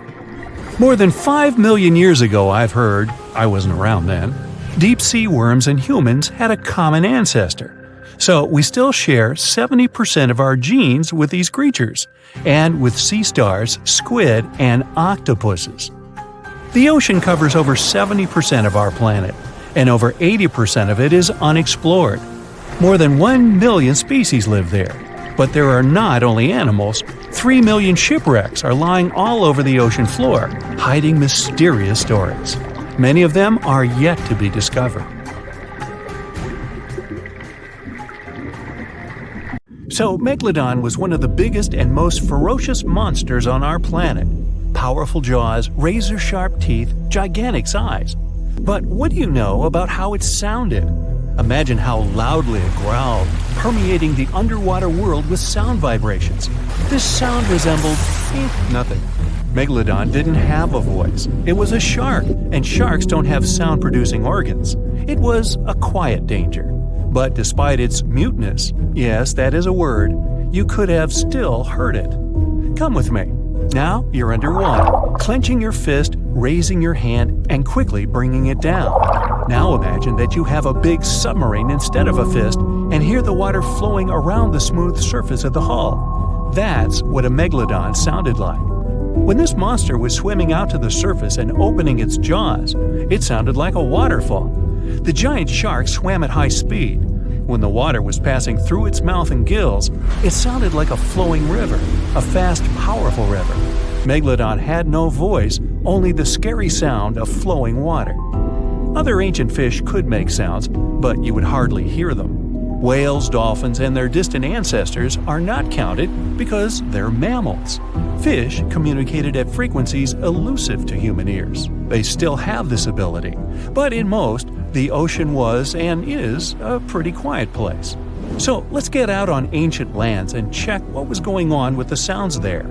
More than 5 million years ago, I've heard, I wasn't around then, deep-sea worms and humans had a common ancestor. So we still share 70% of our genes with these creatures, and with sea stars, squid, and octopuses. The ocean covers over 70% of our planet, and over 80% of it is unexplored. More than 1 million species live there. But there are not only animals, 3 million shipwrecks are lying all over the ocean floor, hiding mysterious stories. Many of them are yet to be discovered. So, Megalodon was one of the biggest and most ferocious monsters on our planet. Powerful jaws, razor-sharp teeth, gigantic size. But what do you know about how it sounded? Imagine how loudly it growled, permeating the underwater world with sound vibrations. This sound resembled nothing. Megalodon didn't have a voice. It was a shark, and sharks don't have sound-producing organs. It was a quiet danger. But despite its muteness, yes, that is a word, you could have still heard it. Come with me. Now you're underwater, clenching your fist, raising your hand, and quickly bringing it down. Now imagine that you have a big submarine instead of a fist and hear the water flowing around the smooth surface of the hull. That's what a megalodon sounded like. When this monster was swimming out to the surface and opening its jaws, it sounded like a waterfall. The giant shark swam at high speed. When the water was passing through its mouth and gills, it sounded like a flowing river, a fast, powerful river. Megalodon had no voice, only the scary sound of flowing water. Other ancient fish could make sounds, but you would hardly hear them. Whales, dolphins, and their distant ancestors are not counted because they're mammals. Fish communicated at frequencies elusive to human ears. They still have this ability, but in most, the ocean was and is a pretty quiet place. So let's get out on ancient lands and check what was going on with the sounds there.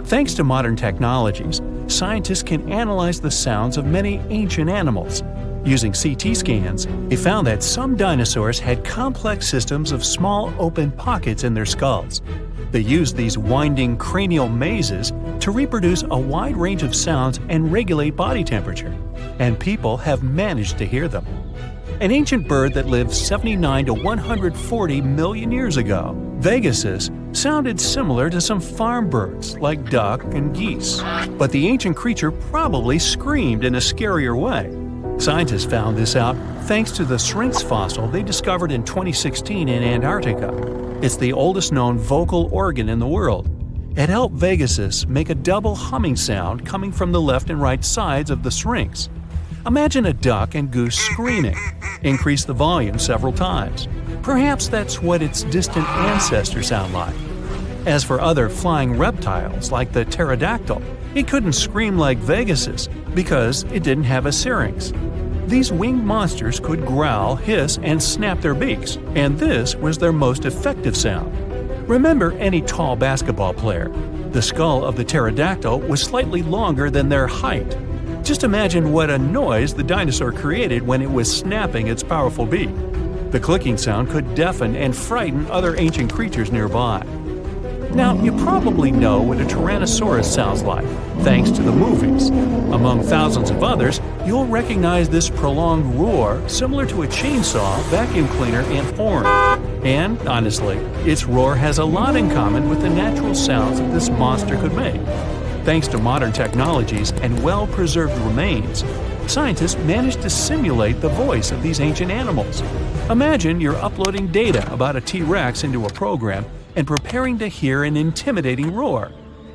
Thanks to modern technologies, scientists can analyze the sounds of many ancient animals. Using CT scans, they found that some dinosaurs had complex systems of small open pockets in their skulls. They used these winding cranial mazes to reproduce a wide range of sounds and regulate body temperature, and people have managed to hear them. An ancient bird that lived 79 to 140 million years ago, Pegasus, sounded similar to some farm birds like duck and geese. But the ancient creature probably screamed in a scarier way. Scientists found this out thanks to the Syrinx fossil they discovered in 2016 in Antarctica. It's the oldest known vocal organ in the world. It helped Pegasus make a double humming sound coming from the left and right sides of the Syrinx. Imagine a duck and goose screaming. Increase the volume several times. Perhaps that's what its distant ancestors sound like. As for other flying reptiles like the pterodactyl, it couldn't scream like Pegasus because it didn't have a syrinx. These winged monsters could growl, hiss, and snap their beaks, and this was their most effective sound. Remember any tall basketball player. The skull of the pterodactyl was slightly longer than their height. Just imagine what a noise the dinosaur created when it was snapping its powerful beak. The clicking sound could deafen and frighten other ancient creatures nearby. Now, you probably know what a Tyrannosaurus sounds like, thanks to the movies. Among thousands of others, you'll recognize this prolonged roar similar to a chainsaw, vacuum cleaner, and horn. And, honestly, its roar has a lot in common with the natural sounds that this monster could make. Thanks to modern technologies and well-preserved remains, scientists managed to simulate the voice of these ancient animals. Imagine you're uploading data about a T-Rex into a program and preparing to hear an intimidating roar.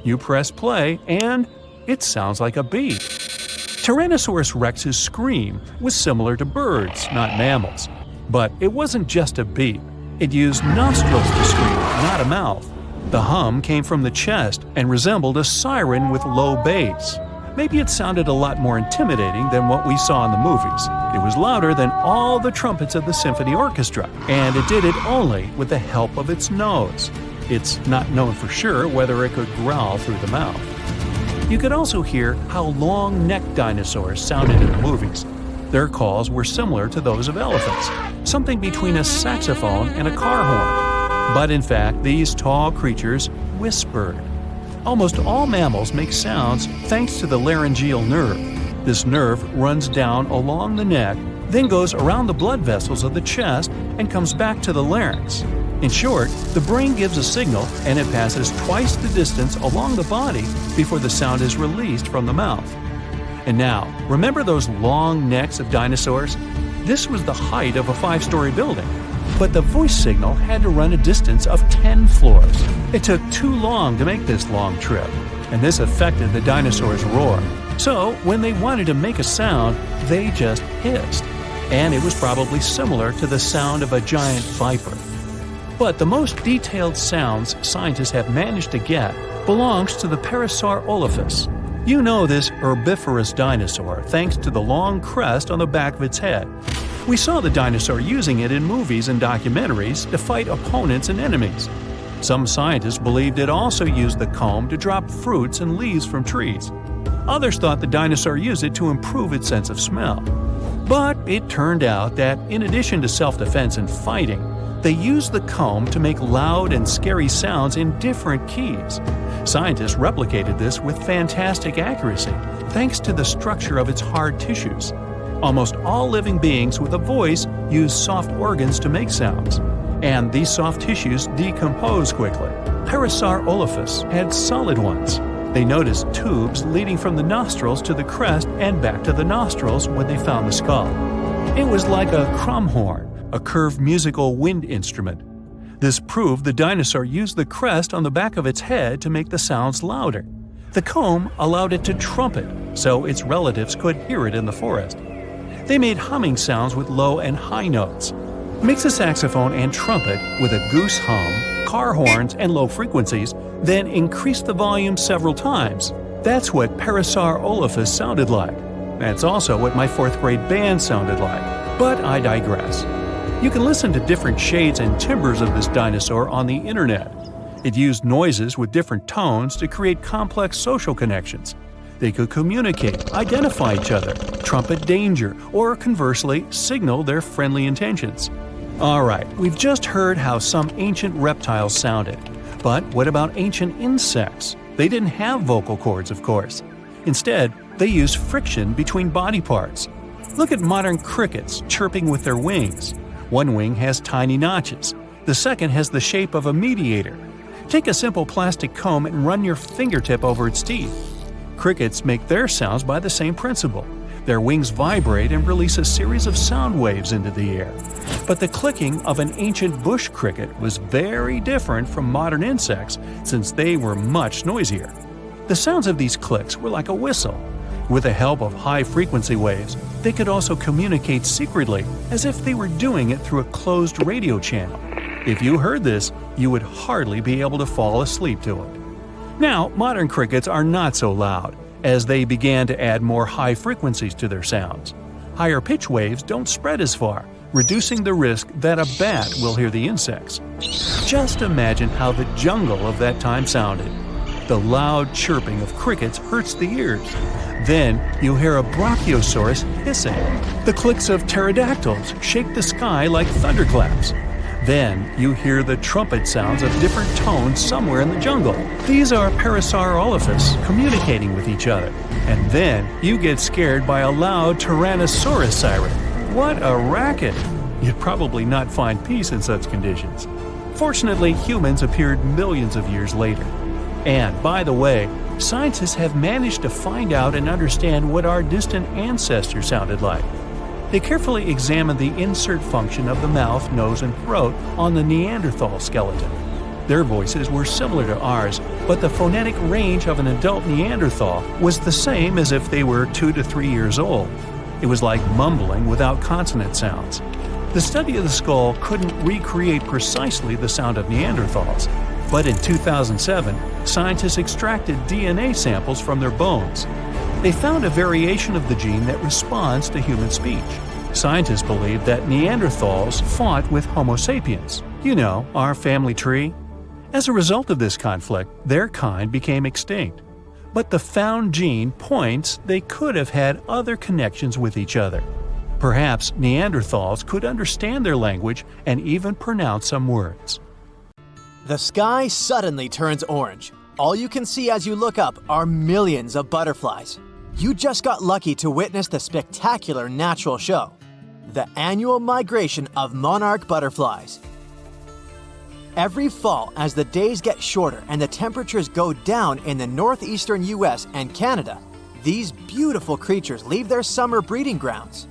You press play, and it sounds like a bee. Tyrannosaurus rex's scream was similar to birds, not mammals. But it wasn't just a beat. It used nostrils to scream, not a mouth. The hum came from the chest and resembled a siren with low bass. Maybe it sounded a lot more intimidating than what we saw in the movies. It was louder than all the trumpets of the symphony orchestra, and it did it only with the help of its nose. It's not known for sure whether it could growl through the mouth. You could also hear how long-necked dinosaurs sounded in the movies. Their calls were similar to those of elephants, something between a saxophone and a car horn. But in fact, these tall creatures whispered. Almost all mammals make sounds thanks to the laryngeal nerve. This nerve runs down along the neck, then goes around the blood vessels of the chest and comes back to the larynx. In short, the brain gives a signal and it passes twice the distance along the body before the sound is released from the mouth. And now, remember those long necks of dinosaurs? This was the height of a 5-story building. But the voice signal had to run a distance of 10 floors. It took too long to make this long trip, and this affected the dinosaurs' roar. So, when they wanted to make a sound, they just hissed. And it was probably similar to the sound of a giant viper. But the most detailed sounds scientists have managed to get belongs to the Parasaurolophus. You know this herbivorous dinosaur thanks to the long crest on the back of its head. We saw the dinosaur using it in movies and documentaries to fight opponents and enemies. Some scientists believed it also used the comb to drop fruits and leaves from trees. Others thought the dinosaur used it to improve its sense of smell. But it turned out that in addition to self-defense and fighting, They use the comb to make loud and scary sounds in different keys. Scientists replicated this with fantastic accuracy, thanks to the structure of its hard tissues. Almost all living beings with a voice use soft organs to make sounds, and these soft tissues decompose quickly. Parasaurolophus had solid ones. They noticed tubes leading from the nostrils to the crest and back to the nostrils when they found the skull. It was like a crumhorn, a curved musical wind instrument. This proved the dinosaur used the crest on the back of its head to make the sounds louder. The comb allowed it to trumpet, so its relatives could hear it in the forest. They made humming sounds with low and high notes. Mix a saxophone and trumpet with a goose hum, car horns, and low frequencies, then increase the volume several times. That's what Parasaurolophus sounded like. That's also what my 4th grade band sounded like. But I digress. You can listen to different shades and timbres of this dinosaur on the internet. It used noises with different tones to create complex social connections. They could communicate, identify each other, trumpet danger, or conversely, signal their friendly intentions. Alright, we've just heard how some ancient reptiles sounded. But what about ancient insects? They didn't have vocal cords, of course. Instead, they used friction between body parts. Look at modern crickets chirping with their wings. One wing has tiny notches. The second has the shape of a mediator. Take a simple plastic comb and run your fingertip over its teeth. Crickets make their sounds by the same principle. Their wings vibrate and release a series of sound waves into the air. But the clicking of an ancient bush cricket was very different from modern insects since they were much noisier. The sounds of these clicks were like a whistle. With the help of high-frequency waves, they could also communicate secretly, as if they were doing it through a closed radio channel. If you heard this, you would hardly be able to fall asleep to it. Now, modern crickets are not so loud, as they began to add more high frequencies to their sounds. Higher pitch waves don't spread as far, reducing the risk that a bat will hear the insects. Just imagine how the jungle of that time sounded. The loud chirping of crickets hurts the ears. Then you hear a brachiosaurus hissing. The clicks of pterodactyls shake the sky like thunderclaps. Then you hear the trumpet sounds of different tones somewhere in the jungle. These are Parasaurolophus communicating with each other. And then you get scared by a loud Tyrannosaurus siren. What a racket! You'd probably not find peace in such conditions. Fortunately, humans appeared millions of years later. And, by the way, scientists have managed to find out and understand what our distant ancestors sounded like. They carefully examined the insert function of the mouth, nose, and throat on the Neanderthal skeleton. Their voices were similar to ours, but the phonetic range of an adult Neanderthal was the same as if they were 2 to 3 years old. It was like mumbling without consonant sounds. The study of the skull couldn't recreate precisely the sound of Neanderthals, but in 2007, scientists extracted DNA samples from their bones. They found a variation of the gene that responds to human speech. Scientists believe that Neanderthals fought with Homo sapiens, our family tree. As a result of this conflict, their kind became extinct. But the found gene points they could have had other connections with each other. Perhaps Neanderthals could understand their language and even pronounce some words. The sky suddenly turns orange. All you can see as you look up are millions of butterflies. You just got lucky to witness the spectacular natural show, the annual migration of monarch butterflies. Every fall, as the days get shorter and the temperatures go down in the northeastern US and Canada, these beautiful creatures leave their summer breeding grounds.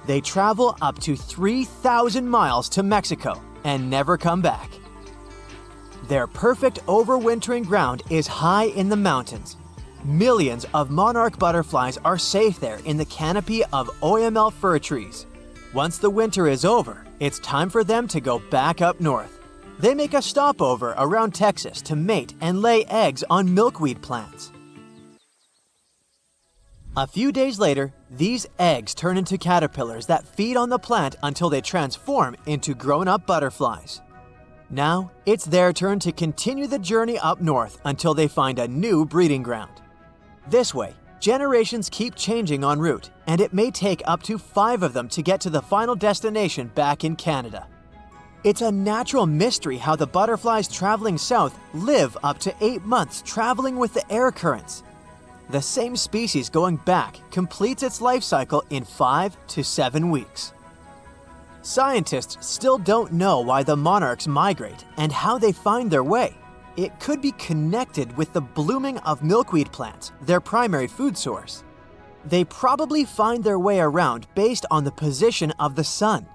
They travel up to 3,000 miles to Mexico and never come back. Their perfect overwintering ground is high in the mountains. Millions of monarch butterflies are safe there in the canopy of OML fir trees. Once the winter is over, it's time for them to go back up north. They make a stopover around Texas to mate and lay eggs on milkweed plants. A few days later, these eggs turn into caterpillars that feed on the plant until they transform into grown-up butterflies. Now, it's their turn to continue the journey up north until they find a new breeding ground. This way, generations keep changing en route, and it may take up to 5 of them to get to the final destination back in Canada. It's a natural mystery how the butterflies traveling south live up to 8 months traveling with the air currents. The same species going back completes its life cycle in 5 to 7 weeks. Scientists still don't know why the monarchs migrate and how they find their way. It could be connected with the blooming of milkweed plants, their primary food source. They probably find their way around based on the position of the sun.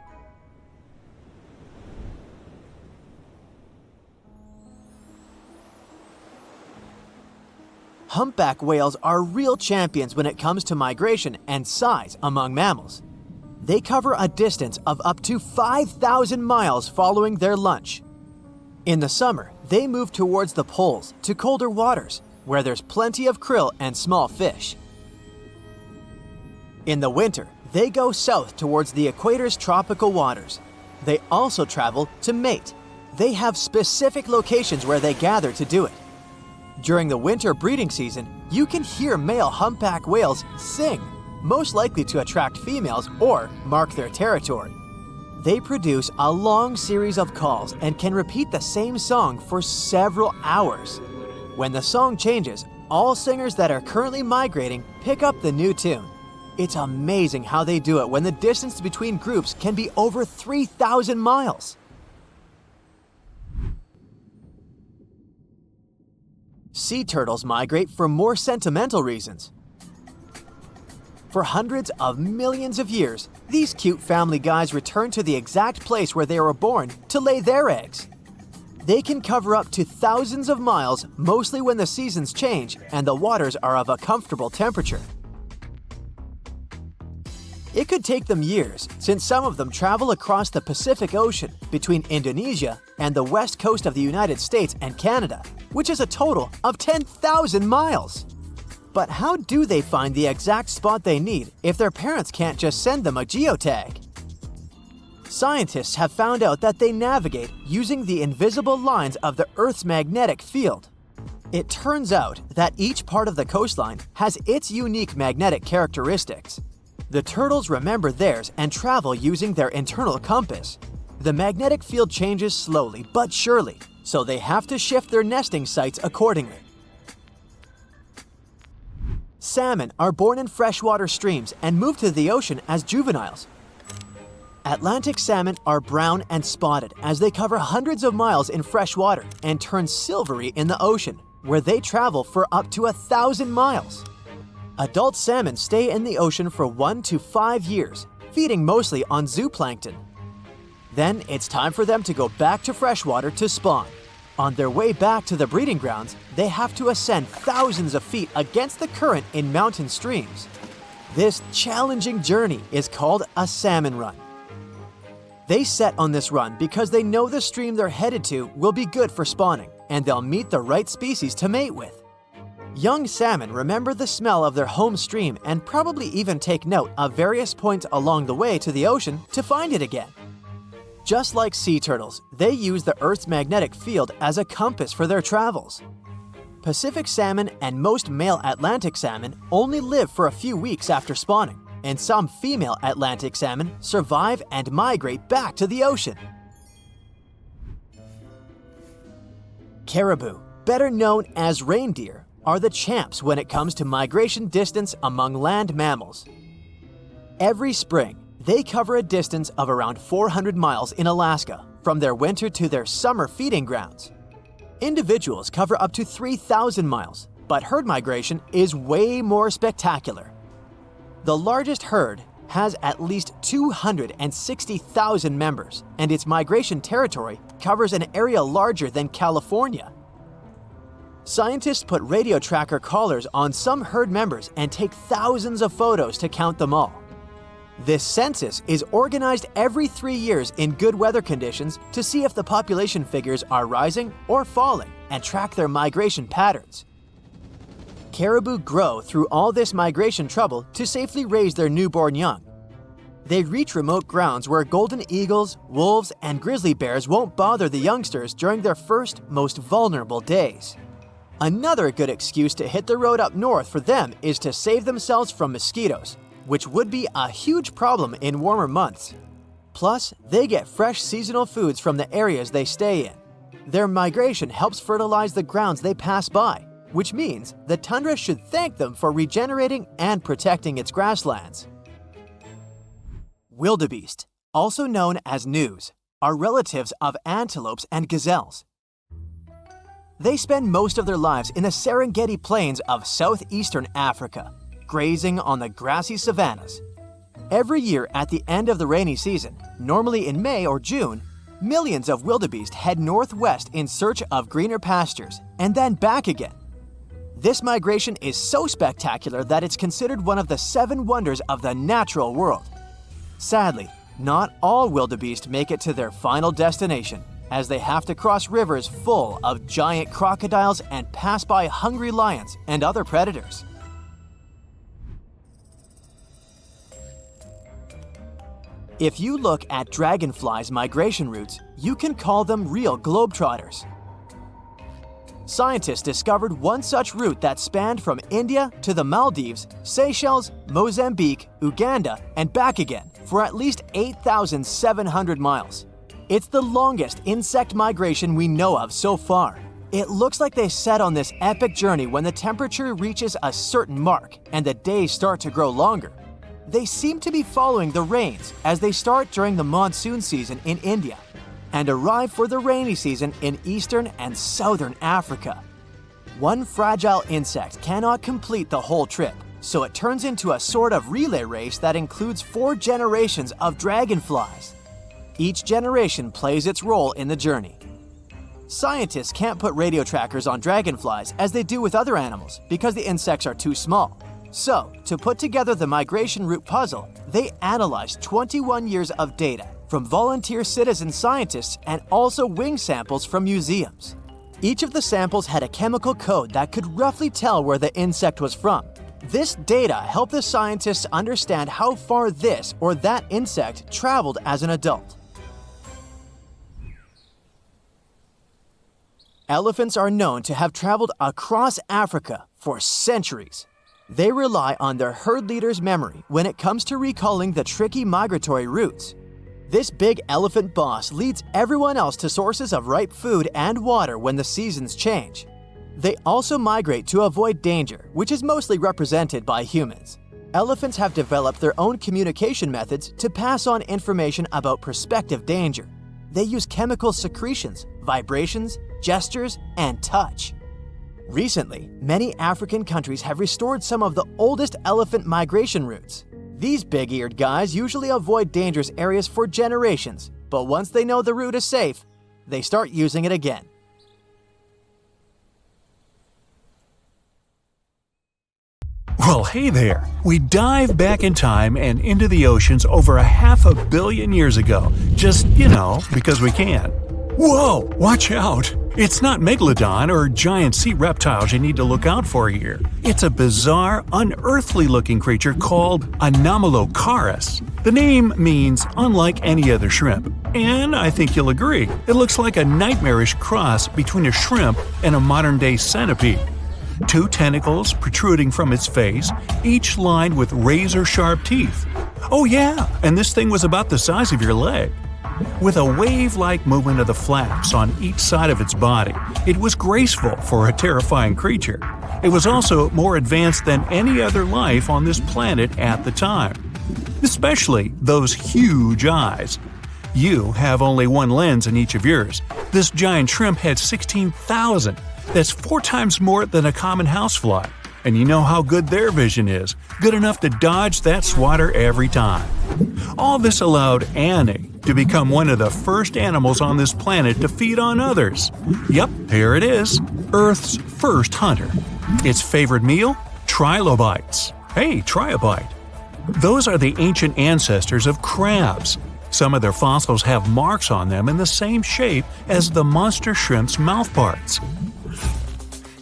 Humpback whales are real champions when it comes to migration and size among mammals. They cover a distance of up to 5,000 miles following their lunch. In the summer, they move towards the poles to colder waters, where there's plenty of krill and small fish. In the winter, they go south towards the equator's tropical waters. They also travel to mate. They have specific locations where they gather to do it. During the winter breeding season, you can hear male humpback whales sing, most likely to attract females or mark their territory. They produce a long series of calls and can repeat the same song for several hours. When the song changes, all singers that are currently migrating pick up the new tune. It's amazing how they do it when the distance between groups can be over 3,000 miles. Sea turtles migrate for more sentimental reasons. For hundreds of millions of years, these cute family guys return to the exact place where they were born to lay their eggs. They can cover up to thousands of miles, mostly when the seasons change and the waters are of a comfortable temperature. It could take them years, since some of them travel across the Pacific Ocean between Indonesia and the west coast of the United States and Canada, which is a total of 10,000 miles. But how do they find the exact spot they need if their parents can't just send them a geotag? Scientists have found out that they navigate using the invisible lines of the Earth's magnetic field. It turns out that each part of the coastline has its unique magnetic characteristics. The turtles remember theirs and travel using their internal compass. The magnetic field changes slowly but surely, so they have to shift their nesting sites accordingly. Salmon are born in freshwater streams and move to the ocean as juveniles. Atlantic salmon are brown and spotted as they cover hundreds of miles in fresh water and turn silvery in the ocean, where they travel for up to 1,000 miles. Adult salmon stay in the ocean for 1 to 5 years, feeding mostly on zooplankton. Then it's time for them to go back to freshwater to spawn. On their way back to the breeding grounds, they have to ascend thousands of feet against the current in mountain streams. This challenging journey is called a salmon run. They set on this run because they know the stream they're headed to will be good for spawning, and they'll meet the right species to mate with. Young salmon remember the smell of their home stream and probably even take note of various points along the way to the ocean to find it again. Just like sea turtles, they use the Earth's magnetic field as a compass for their travels. Pacific salmon and most male Atlantic salmon only live for a few weeks after spawning, and some female Atlantic salmon survive and migrate back to the ocean. Caribou, better known as reindeer, are the champs when it comes to migration distance among land mammals. Every spring, they cover a distance of around 400 miles in Alaska, from their winter to their summer feeding grounds. Individuals cover up to 3,000 miles, but herd migration is way more spectacular. The largest herd has at least 260,000 members, and its migration territory covers an area larger than California. Scientists put radio tracker collars on some herd members and take thousands of photos to count them all. This census is organized every 3 years in good weather conditions to see if the population figures are rising or falling and track their migration patterns. Caribou grow through all this migration trouble to safely raise their newborn young. They reach remote grounds where golden eagles, wolves, and grizzly bears won't bother the youngsters during their first, most vulnerable days. Another good excuse to hit the road up north for them is to save themselves from mosquitoes, which would be a huge problem in warmer months. Plus, they get fresh seasonal foods from the areas they stay in. Their migration helps fertilize the grounds they pass by, which means the tundra should thank them for regenerating and protecting its grasslands. Wildebeest, also known as gnus, are relatives of antelopes and gazelles. They spend most of their lives in the Serengeti Plains of southeastern Africa, grazing on the grassy savannas. Every year at the end of the rainy season, normally in May or June, millions of wildebeest head northwest in search of greener pastures and then back again. This migration is so spectacular that it's considered one of the 7 wonders of the natural world. Sadly, not all wildebeest make it to their final destination, as they have to cross rivers full of giant crocodiles and pass by hungry lions and other predators. If you look at dragonflies' migration routes, you can call them real globetrotters. Scientists discovered one such route that spanned from India to the Maldives, Seychelles, Mozambique, Uganda, and back again for at least 8,700 miles. It's the longest insect migration we know of so far. It looks like they set on this epic journey when the temperature reaches a certain mark and the days start to grow longer. They seem to be following the rains as they start during the monsoon season in India and arrive for the rainy season in eastern and southern Africa. One fragile insect cannot complete the whole trip, so it turns into a sort of relay race that includes 4 generations of dragonflies. Each generation plays its role in the journey. Scientists can't put radio trackers on dragonflies as they do with other animals because the insects are too small. So, to put together the migration route puzzle, they analyzed 21 years of data from volunteer citizen scientists and also wing samples from museums. Each of the samples had a chemical code that could roughly tell where the insect was from. This data helped the scientists understand how far this or that insect traveled as an adult. Elephants are known to have traveled across Africa for centuries. They rely on their herd leader's memory when it comes to recalling the tricky migratory routes. This big elephant boss leads everyone else to sources of ripe food and water when the seasons change. They also migrate to avoid danger, which is mostly represented by humans. Elephants have developed their own communication methods to pass on information about prospective danger. They use chemical secretions, vibrations, gestures, and touch. Recently, many African countries have restored some of the oldest elephant migration routes. These big-eared guys usually avoid dangerous areas for generations, but once they know the route is safe, they start using it again. Well, hey there. We dive back in time and into the oceans over 500 million years ago. Just, because we can. Whoa, watch out. It's not megalodon or giant sea reptiles you need to look out for here. It's a bizarre, unearthly-looking creature called Anomalocaris. The name means unlike any other shrimp, and I think you'll agree, it looks like a nightmarish cross between a shrimp and a modern-day centipede. 2 tentacles protruding from its face, each lined with razor-sharp teeth. Oh yeah, and this thing was about the size of your leg. With a wave-like movement of the flaps on each side of its body, it was graceful for a terrifying creature. It was also more advanced than any other life on this planet at the time. Especially those huge eyes. You have only one lens in each of yours. This giant shrimp had 16,000. That's 4 times more than a common housefly. And you know how good their vision is. Good enough to dodge that swatter every time. All this allowed Annie to become one of the first animals on this planet to feed on others. Yep, here it is. Earth's first hunter. Its favorite meal? Trilobites. Hey, try a bite. Those are the ancient ancestors of crabs. Some of their fossils have marks on them in the same shape as the monster shrimp's mouthparts.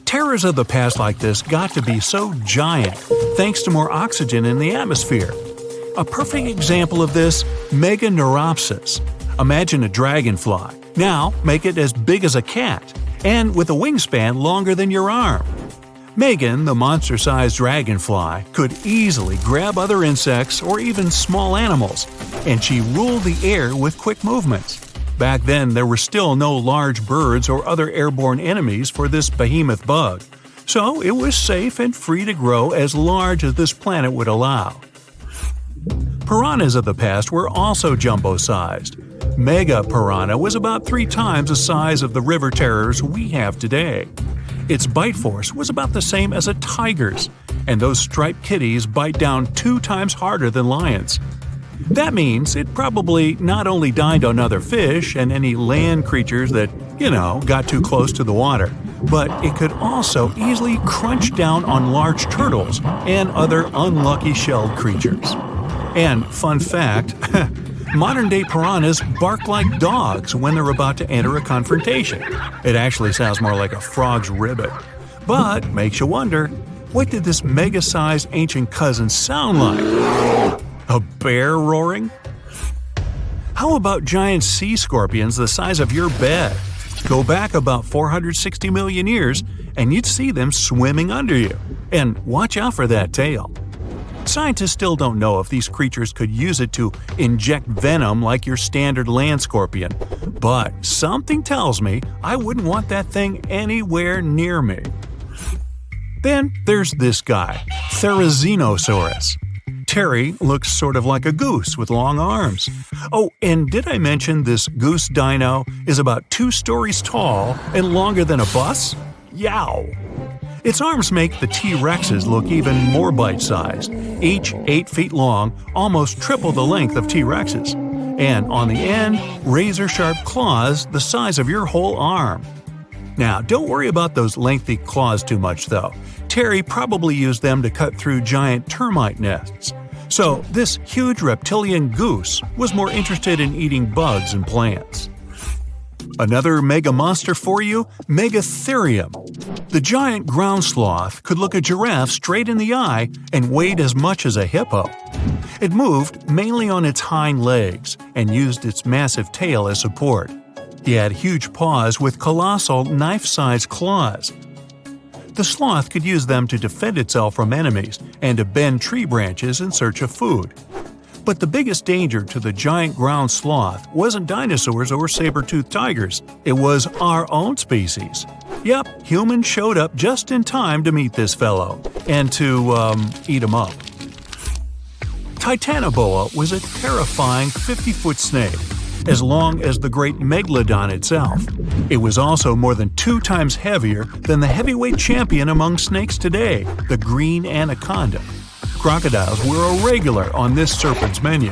Terrors of the past like this got to be so giant thanks to more oxygen in the atmosphere. A perfect example of this, Meganeuropsis. Imagine a dragonfly. Now make it as big as a cat, and with a wingspan longer than your arm. Megan, the monster-sized dragonfly, could easily grab other insects or even small animals, and she ruled the air with quick movements. Back then, there were still no large birds or other airborne enemies for this behemoth bug, so it was safe and free to grow as large as this planet would allow. Piranhas of the past were also jumbo-sized. Mega piranha was about 3 times the size of the river terrors we have today. Its bite force was about the same as a tiger's, and those striped kitties bite down 2 times harder than lions. That means it probably not only dined on other fish and any land creatures that, got too close to the water, but it could also easily crunch down on large turtles and other unlucky shelled creatures. And fun fact, modern-day piranhas bark like dogs when they're about to enter a confrontation. It actually sounds more like a frog's ribbit. But makes you wonder, what did this mega-sized ancient cousin sound like? A bear roaring? How about giant sea scorpions the size of your bed? Go back about 460 million years, and you'd see them swimming under you. And watch out for that tail. Scientists still don't know if these creatures could use it to inject venom like your standard land scorpion, but something tells me I wouldn't want that thing anywhere near me. Then there's this guy, Therizinosaurus. Terry looks sort of like a goose with long arms. Oh, and did I mention this goose dino is about 2 stories tall and longer than a bus? Yow! Its arms make the T-Rexes look even more bite-sized, each 8 feet long, almost triple the length of T-Rexes. And on the end, razor-sharp claws the size of your whole arm. Now, don't worry about those lengthy claws too much, though. Terry probably used them to cut through giant termite nests. So, this huge reptilian goose was more interested in eating bugs and plants. Another mega monster for you, Megatherium. The giant ground sloth could look a giraffe straight in the eye and weighed as much as a hippo. It moved mainly on its hind legs and used its massive tail as support. He had huge paws with colossal knife-sized claws. The sloth could use them to defend itself from enemies and to bend tree branches in search of food. But the biggest danger to the giant ground sloth wasn't dinosaurs or saber-toothed tigers. It was our own species. Yep, humans showed up just in time to meet this fellow and to, eat him up. Titanoboa was a terrifying 50-foot snake, as long as the great megalodon itself. It was also more than 2 times heavier than the heavyweight champion among snakes today, the green anaconda. Crocodiles were a regular on this serpent's menu.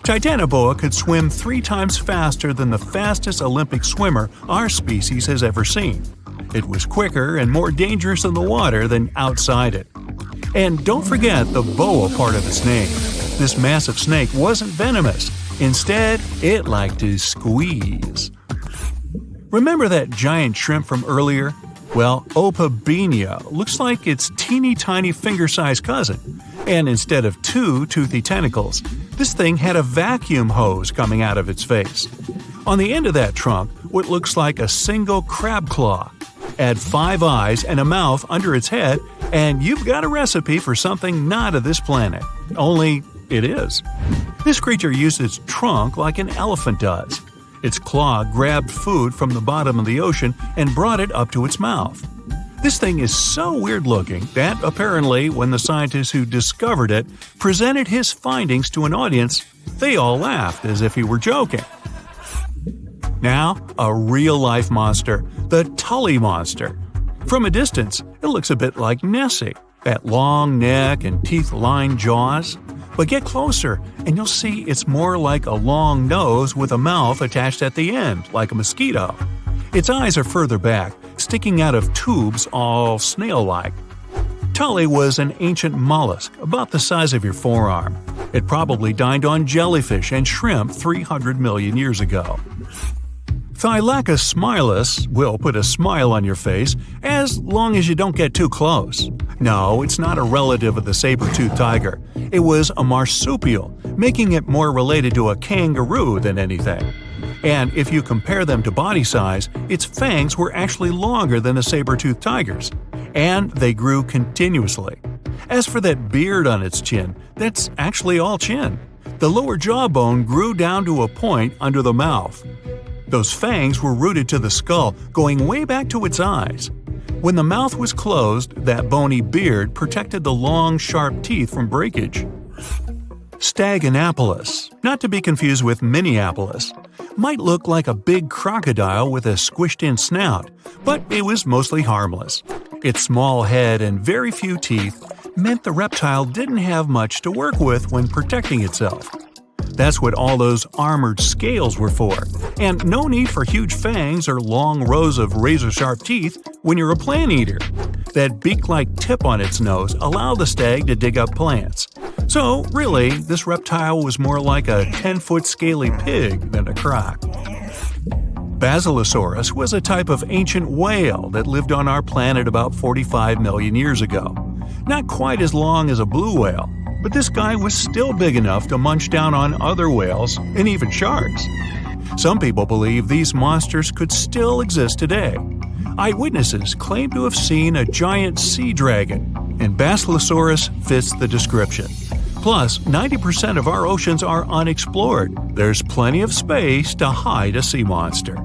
Titanoboa could swim 3 times faster than the fastest Olympic swimmer our species has ever seen. It was quicker and more dangerous in the water than outside it. And don't forget the boa part of its name. This massive snake wasn't venomous. Instead, it liked to squeeze. Remember that giant shrimp from earlier? Well, Opabenia looks like its teeny-tiny finger-sized cousin. And instead of 2 toothy tentacles, this thing had a vacuum hose coming out of its face. On the end of that trunk, what looks like a single crab claw. Add 5 eyes and a mouth under its head, and you've got a recipe for something not of this planet. Only it is. This creature used its trunk like an elephant does. Its claw grabbed food from the bottom of the ocean and brought it up to its mouth. This thing is so weird-looking that, apparently, when the scientists who discovered it presented his findings to an audience, they all laughed as if he were joking. Now, a real-life monster, the Tully monster. From a distance, it looks a bit like Nessie, that long neck and teeth-lined jaws. But get closer, and you'll see it's more like a long nose with a mouth attached at the end, like a mosquito. Its eyes are further back, sticking out of tubes all snail-like. Tully was an ancient mollusk, about the size of your forearm. It probably dined on jellyfish and shrimp 300 million years ago. Thylacus smilus will put a smile on your face as long as you don't get too close. No, it's not a relative of the saber-toothed tiger. It was a marsupial, making it more related to a kangaroo than anything. And if you compare them to body size, its fangs were actually longer than a saber-toothed tiger's. And they grew continuously. As for that beard on its chin, that's actually all chin. The lower jawbone grew down to a point under the mouth. Those fangs were rooted to the skull, going way back to its eyes. When the mouth was closed, that bony beard protected the long, sharp teeth from breakage. Staganapolis, not to be confused with Minneapolis, might look like a big crocodile with a squished-in snout, but it was mostly harmless. Its small head and very few teeth meant the reptile didn't have much to work with when protecting itself. That's what all those armored scales were for, and no need for huge fangs or long rows of razor-sharp teeth when you're a plant eater. That beak-like tip on its nose allowed the stag to dig up plants. So, really, this reptile was more like a 10-foot scaly pig than a croc. Basilosaurus was a type of ancient whale that lived on our planet about 45 million years ago. Not quite as long as a blue whale, but this guy was still big enough to munch down on other whales and even sharks. Some people believe these monsters could still exist today. Eyewitnesses claim to have seen a giant sea dragon, and Basilosaurus fits the description. Plus, 90% of our oceans are unexplored. There's plenty of space to hide a sea monster.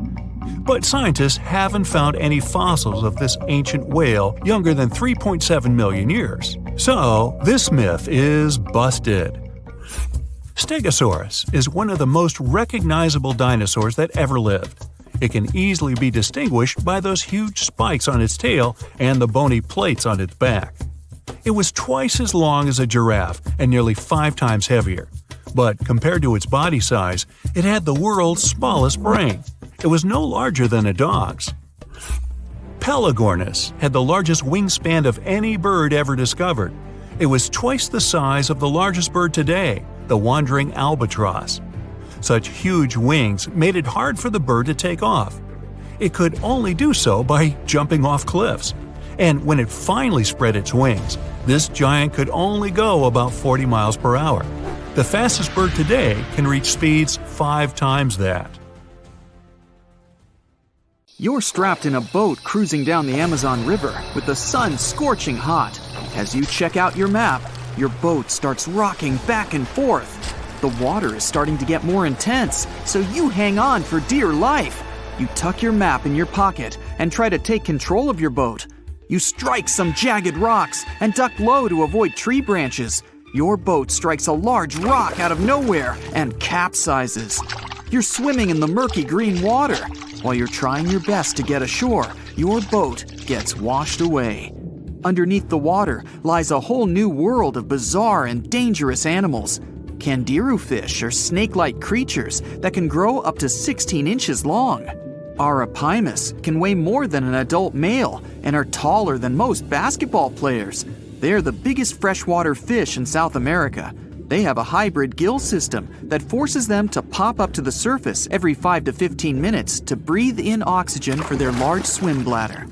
But scientists haven't found any fossils of this ancient whale younger than 3.7 million years. So, this myth is busted. Stegosaurus is one of the most recognizable dinosaurs that ever lived. It can easily be distinguished by those huge spikes on its tail and the bony plates on its back. It was twice as long as a giraffe and nearly 5 times heavier. But compared to its body size, it had the world's smallest brain. It was no larger than a dog's. Pelagornis had the largest wingspan of any bird ever discovered. It was twice the size of the largest bird today, the wandering albatross. Such huge wings made it hard for the bird to take off. It could only do so by jumping off cliffs. And when it finally spread its wings, this giant could only go about 40 miles per hour. The fastest bird today can reach speeds 5 times that. You're strapped in a boat cruising down the Amazon River with the sun scorching hot. As you check out your map, your boat starts rocking back and forth. The water is starting to get more intense, so you hang on for dear life. You tuck your map in your pocket and try to take control of your boat. You strike some jagged rocks and duck low to avoid tree branches. Your boat strikes a large rock out of nowhere and capsizes. You're swimming in the murky green water. While you're trying your best to get ashore, your boat gets washed away. Underneath the water lies a whole new world of bizarre and dangerous animals. Candiru fish are snake-like creatures that can grow up to 16 inches long. Arapimus can weigh more than an adult male and are taller than most basketball players. They're the biggest freshwater fish in South America. They have a hybrid gill system that forces them to pop up to the surface every 5 to 15 minutes to breathe in oxygen for their large swim bladder.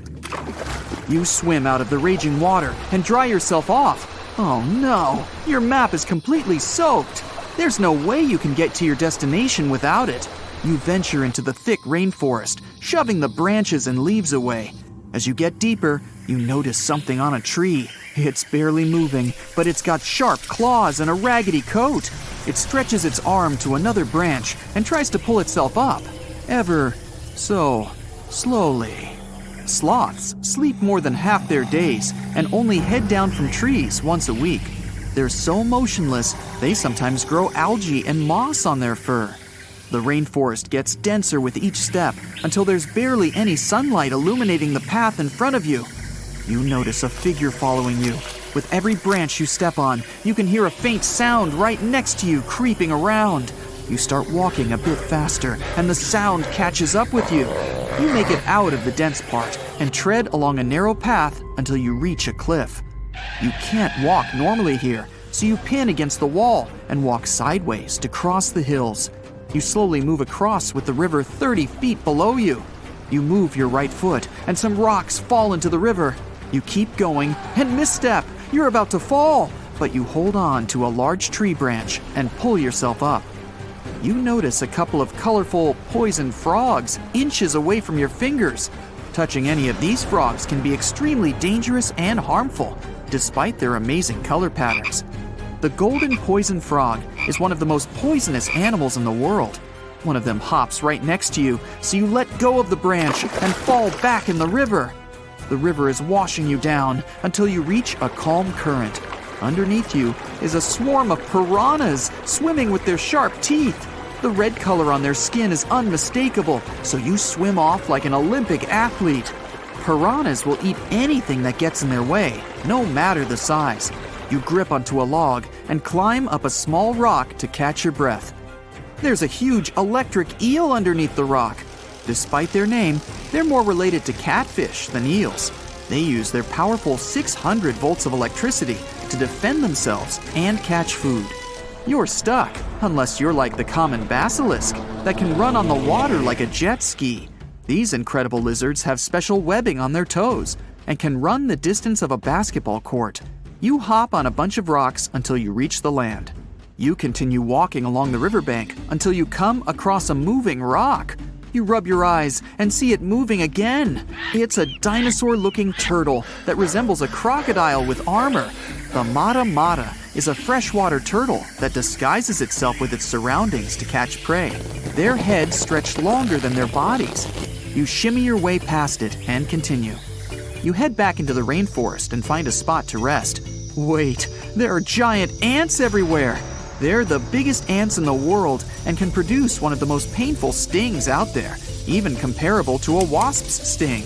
You swim out of the raging water and dry yourself off. Oh no, your map is completely soaked. There's no way you can get to your destination without it. You venture into the thick rainforest, shoving the branches and leaves away. As you get deeper, you notice something on a tree. It's barely moving, but it's got sharp claws and a raggedy coat. It stretches its arm to another branch and tries to pull itself up, ever so slowly. Sloths sleep more than half their days and only head down from trees once a week. They're so motionless, they sometimes grow algae and moss on their fur. The rainforest gets denser with each step until there's barely any sunlight illuminating the path in front of you. You notice a figure following you. With every branch you step on, you can hear a faint sound right next to you creeping around. You start walking a bit faster, and the sound catches up with you. You make it out of the dense part and tread along a narrow path until you reach a cliff. You can't walk normally here, so you pin against the wall and walk sideways to cross the hills. You slowly move across with the river 30 feet below you. You move your right foot, and some rocks fall into the river. You keep going and misstep. You're about to fall, but you hold on to a large tree branch and pull yourself up. You notice a couple of colorful poison frogs inches away from your fingers. Touching any of these frogs can be extremely dangerous and harmful, despite their amazing color patterns. The golden poison frog is one of the most poisonous animals in the world. One of them hops right next to you, so you let go of the branch and fall back in the river. The river is washing you down until you reach a calm current. Underneath you is a swarm of piranhas swimming with their sharp teeth. The red color on their skin is unmistakable, so you swim off like an Olympic athlete. Piranhas will eat anything that gets in their way, no matter the size. You grip onto a log and climb up a small rock to catch your breath. There's a huge electric eel underneath the rock. Despite their name, they're more related to catfish than eels. They use their powerful 600 volts of electricity to defend themselves and catch food. You're stuck, unless you're like the common basilisk that can run on the water like a jet ski. These incredible lizards have special webbing on their toes and can run the distance of a basketball court. You hop on a bunch of rocks until you reach the land. You continue walking along the riverbank until you come across a moving rock. You rub your eyes and see it moving again. It's a dinosaur-looking turtle that resembles a crocodile with armor. The mata mata is a freshwater turtle that disguises itself with its surroundings to catch prey. Their heads stretch longer than their bodies. You shimmy your way past it and continue. You head back into the rainforest and find a spot to rest. Wait, there are giant ants everywhere. They're the biggest ants in the world and can produce one of the most painful stings out there, even comparable to a wasp's sting.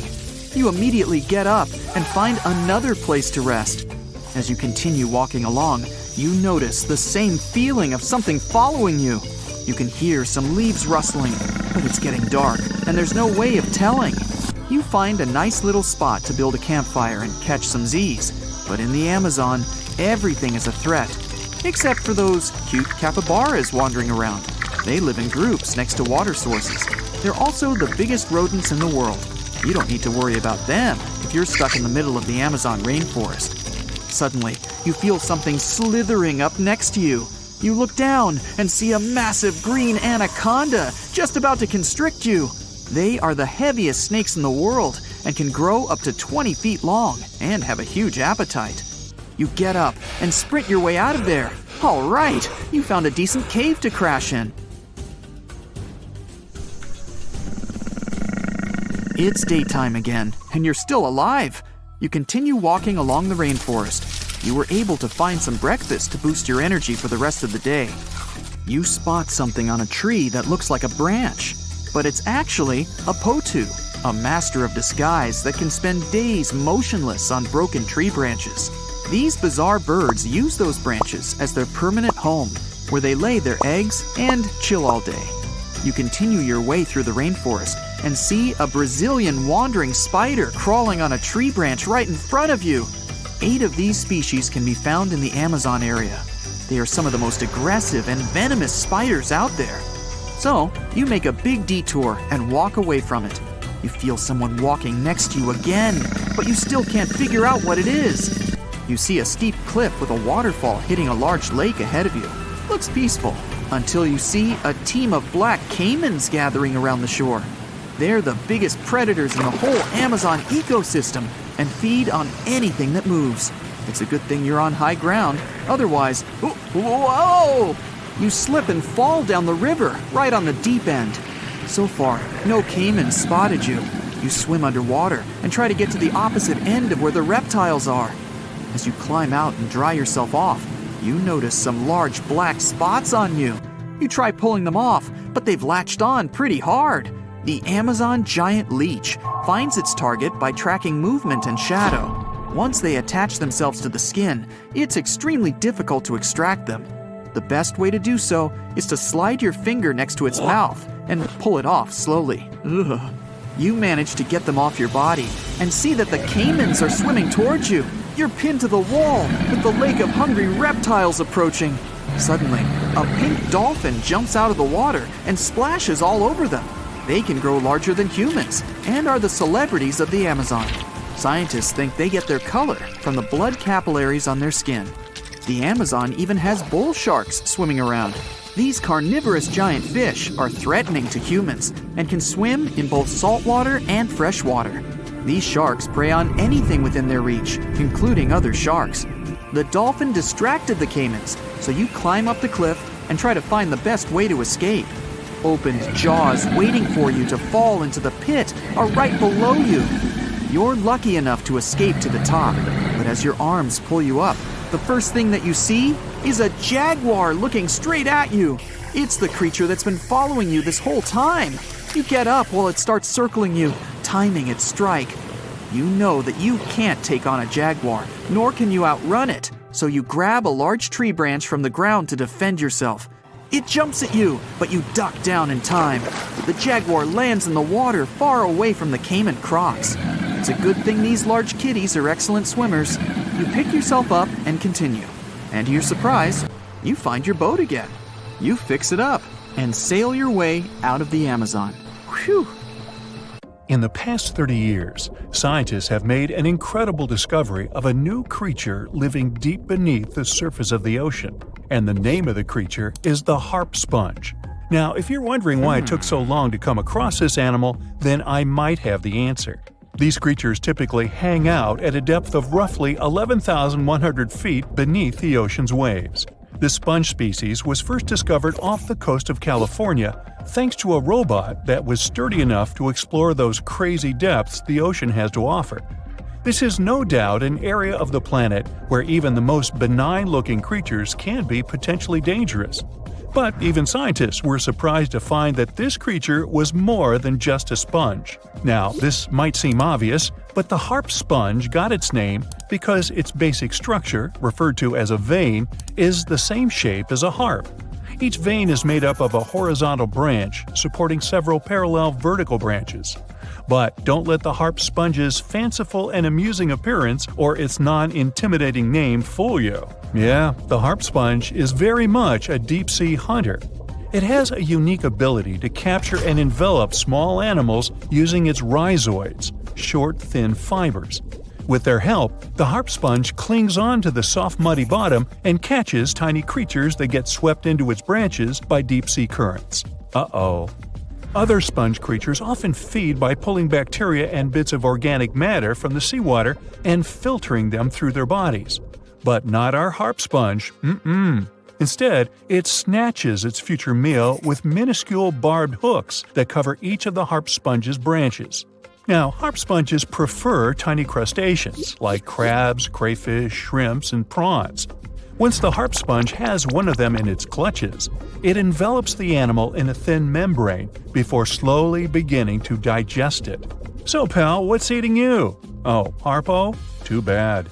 You immediately get up and find another place to rest. As you continue walking along, you notice the same feeling of something following you. You can hear some leaves rustling, but it's getting dark and there's no way of telling. You find a nice little spot to build a campfire and catch some Z's. But in the Amazon, everything is a threat. Except for those cute capybaras wandering around. They live in groups next to water sources. They're also the biggest rodents in the world. You don't need to worry about them if you're stuck in the middle of the Amazon rainforest. Suddenly, you feel something slithering up next to you. You look down and see a massive green anaconda just about to constrict you. They are the heaviest snakes in the world and can grow up to 20 feet long and have a huge appetite. You get up and sprint your way out of there. All right, you found a decent cave to crash in. It's daytime again, and you're still alive. You continue walking along the rainforest. You were able to find some breakfast to boost your energy for the rest of the day. You spot something on a tree that looks like a branch, but it's actually a potu, a master of disguise that can spend days motionless on broken tree branches. These bizarre birds use those branches as their permanent home, where they lay their eggs and chill all day. You continue your way through the rainforest and see a Brazilian wandering spider crawling on a tree branch right in front of you. 8 of these species can be found in the Amazon area. They are some of the most aggressive and venomous spiders out there. So, you make a big detour and walk away from it. You feel someone walking next to you again, but you still can't figure out what it is. You see a steep cliff with a waterfall hitting a large lake ahead of you. Looks peaceful, until you see a team of black caimans gathering around the shore. They're the biggest predators in the whole Amazon ecosystem and feed on anything that moves. It's a good thing you're on high ground, otherwise, whoa! You slip and fall down the river, right on the deep end. So far, no caiman spotted you. You swim underwater and try to get to the opposite end of where the reptiles are. As you climb out and dry yourself off, you notice some large black spots on you. You try pulling them off, but they've latched on pretty hard. The Amazon giant leech finds its target by tracking movement and shadow. Once they attach themselves to the skin, it's extremely difficult to extract them. The best way to do so is to slide your finger next to its mouth and pull it off slowly. Ugh. You manage to get them off your body and see that the caimans are swimming towards you. You're pinned to the wall with the lake of hungry reptiles approaching. Suddenly, a pink dolphin jumps out of the water and splashes all over them. They can grow larger than humans and are the celebrities of the Amazon. Scientists think they get their color from the blood capillaries on their skin. The Amazon even has bull sharks swimming around. These carnivorous giant fish are threatening to humans and can swim in both saltwater and freshwater. These sharks prey on anything within their reach, including other sharks. The dolphin distracted the caimans, so you climb up the cliff and try to find the best way to escape. Opened jaws waiting for you to fall into the pit are right below you. You're lucky enough to escape to the top, but as your arms pull you up, the first thing that you see is a jaguar looking straight at you. It's the creature that's been following you this whole time. You get up while it starts circling you, timing its strike. You know that you can't take on a jaguar, nor can you outrun it, so you grab a large tree branch from the ground to defend yourself. It jumps at you, but you duck down in time. The jaguar lands in the water far away from the caiman crocs. It's a good thing these large kitties are excellent swimmers. You pick yourself up and continue. And to your surprise, you find your boat again. You fix it up and sail your way out of the Amazon. Whew! In the past 30 years, scientists have made an incredible discovery of a new creature living deep beneath the surface of the ocean. And the name of the creature is the harp sponge. Now, if you're wondering why it took so long to come across this animal, then I might have the answer. These creatures typically hang out at a depth of roughly 11,100 feet beneath the ocean's waves. This sponge species was first discovered off the coast of California thanks to a robot that was sturdy enough to explore those crazy depths the ocean has to offer. This is no doubt an area of the planet where even the most benign-looking creatures can be potentially dangerous. But even scientists were surprised to find that this creature was more than just a sponge. Now, this might seem obvious, but the harp sponge got its name because its basic structure, referred to as a vein, is the same shape as a harp. Each vein is made up of a horizontal branch supporting several parallel vertical branches. But don't let the harp sponge's fanciful and amusing appearance or its non-intimidating name fool you. Yeah, the harp sponge is very much a deep-sea hunter. It has a unique ability to capture and envelop small animals using its rhizoids, short, thin fibers. With their help, the harp sponge clings on to the soft, muddy bottom and catches tiny creatures that get swept into its branches by deep-sea currents. Uh-oh. Other sponge creatures often feed by pulling bacteria and bits of organic matter from the seawater and filtering them through their bodies. But not our harp sponge. Instead, it snatches its future meal with minuscule barbed hooks that cover each of the harp sponge's branches. Now, harp sponges prefer tiny crustaceans like crabs, crayfish, shrimps, and prawns. Once the harp sponge has one of them in its clutches, it envelops the animal in a thin membrane before slowly beginning to digest it. So, pal, what's eating you? Oh, Harpo? Too bad.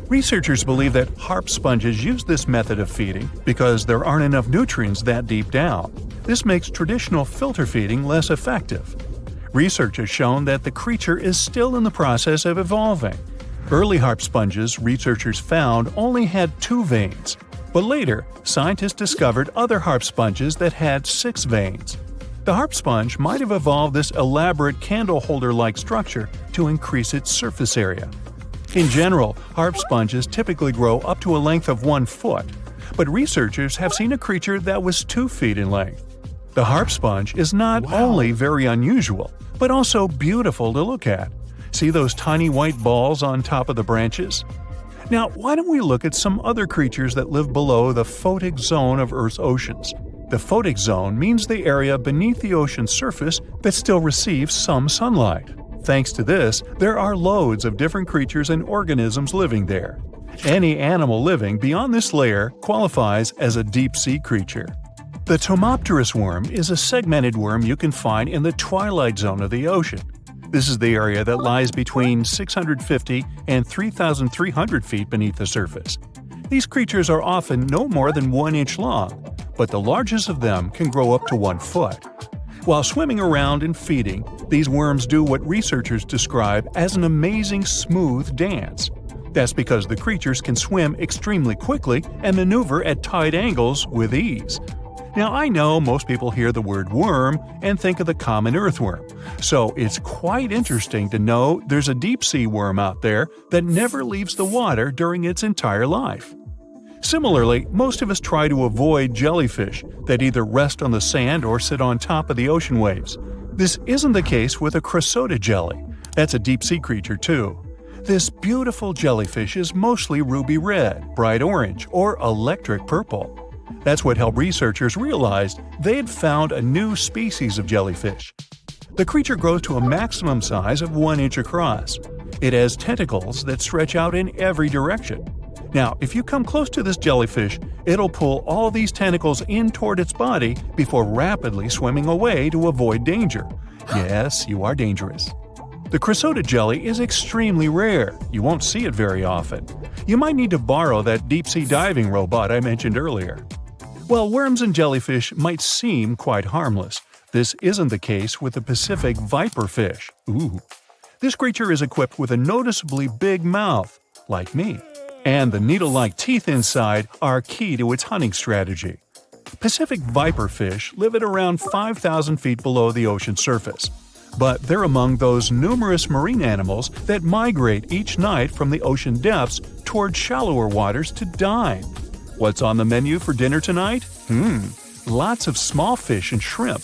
Researchers believe that harp sponges use this method of feeding because there aren't enough nutrients that deep down. This makes traditional filter feeding less effective. Research has shown that the creature is still in the process of evolving. Early harp sponges, researchers found, only had 2 veins. But later, scientists discovered other harp sponges that had 6 veins. The harp sponge might have evolved this elaborate candle holder-like structure to increase its surface area. In general, harp sponges typically grow up to a length of 1 foot, but researchers have seen a creature that was 2 feet in length. The harp sponge is not only very unusual, but also beautiful to look at. See those tiny white balls on top of the branches? Now, why don't we look at some other creatures that live below the photic zone of Earth's oceans? The photic zone means the area beneath the ocean's surface that still receives some sunlight. Thanks to this, there are loads of different creatures and organisms living there. Any animal living beyond this layer qualifies as a deep-sea creature. The Tomopterus worm is a segmented worm you can find in the twilight zone of the ocean. This is the area that lies between 650 and 3,300 feet beneath the surface. These creatures are often no more than 1 inch long, but the largest of them can grow up to 1 foot. While swimming around and feeding, these worms do what researchers describe as an amazing smooth dance. That's because the creatures can swim extremely quickly and maneuver at tight angles with ease. Now, I know most people hear the word worm and think of the common earthworm, so it's quite interesting to know there's a deep-sea worm out there that never leaves the water during its entire life. Similarly, most of us try to avoid jellyfish that either rest on the sand or sit on top of the ocean waves. This isn't the case with a chrysota jelly. That's a deep-sea creature too. This beautiful jellyfish is mostly ruby red, bright orange, or electric purple. That's what helped researchers realize they had found a new species of jellyfish. The creature grows to a maximum size of 1 inch across. It has tentacles that stretch out in every direction. Now, if you come close to this jellyfish, it'll pull all these tentacles in toward its body before rapidly swimming away to avoid danger. Yes, you are dangerous. The chrysota jelly is extremely rare. You won't see it very often. You might need to borrow that deep-sea diving robot I mentioned earlier. While worms and jellyfish might seem quite harmless, this isn't the case with the Pacific viperfish. Ooh. This creature is equipped with a noticeably big mouth, like me, and the needle-like teeth inside are key to its hunting strategy. Pacific viperfish live at around 5,000 feet below the ocean surface, but they're among those numerous marine animals that migrate each night from the ocean depths toward shallower waters to dine. What's on the menu for dinner tonight? Lots of small fish and shrimp.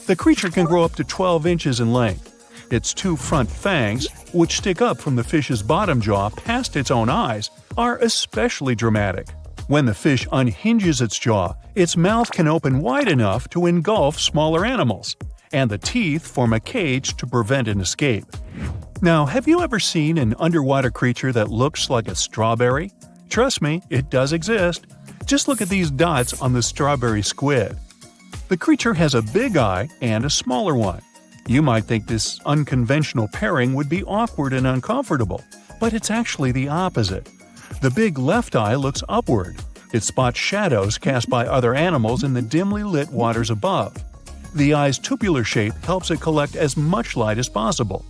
The creature can grow up to 12 inches in length. Its 2 front fangs, which stick up from the fish's bottom jaw past its own eyes, are especially dramatic. When the fish unhinges its jaw, its mouth can open wide enough to engulf smaller animals, and the teeth form a cage to prevent an escape. Now, have you ever seen an underwater creature that looks like a strawberry? Trust me, it does exist. Just look at these dots on the strawberry squid. The creature has a big eye and a smaller one. You might think this unconventional pairing would be awkward and uncomfortable, but it's actually the opposite. The big left eye looks upward. It spots shadows cast by other animals in the dimly lit waters above. The eye's tubular shape helps it collect as much light as possible.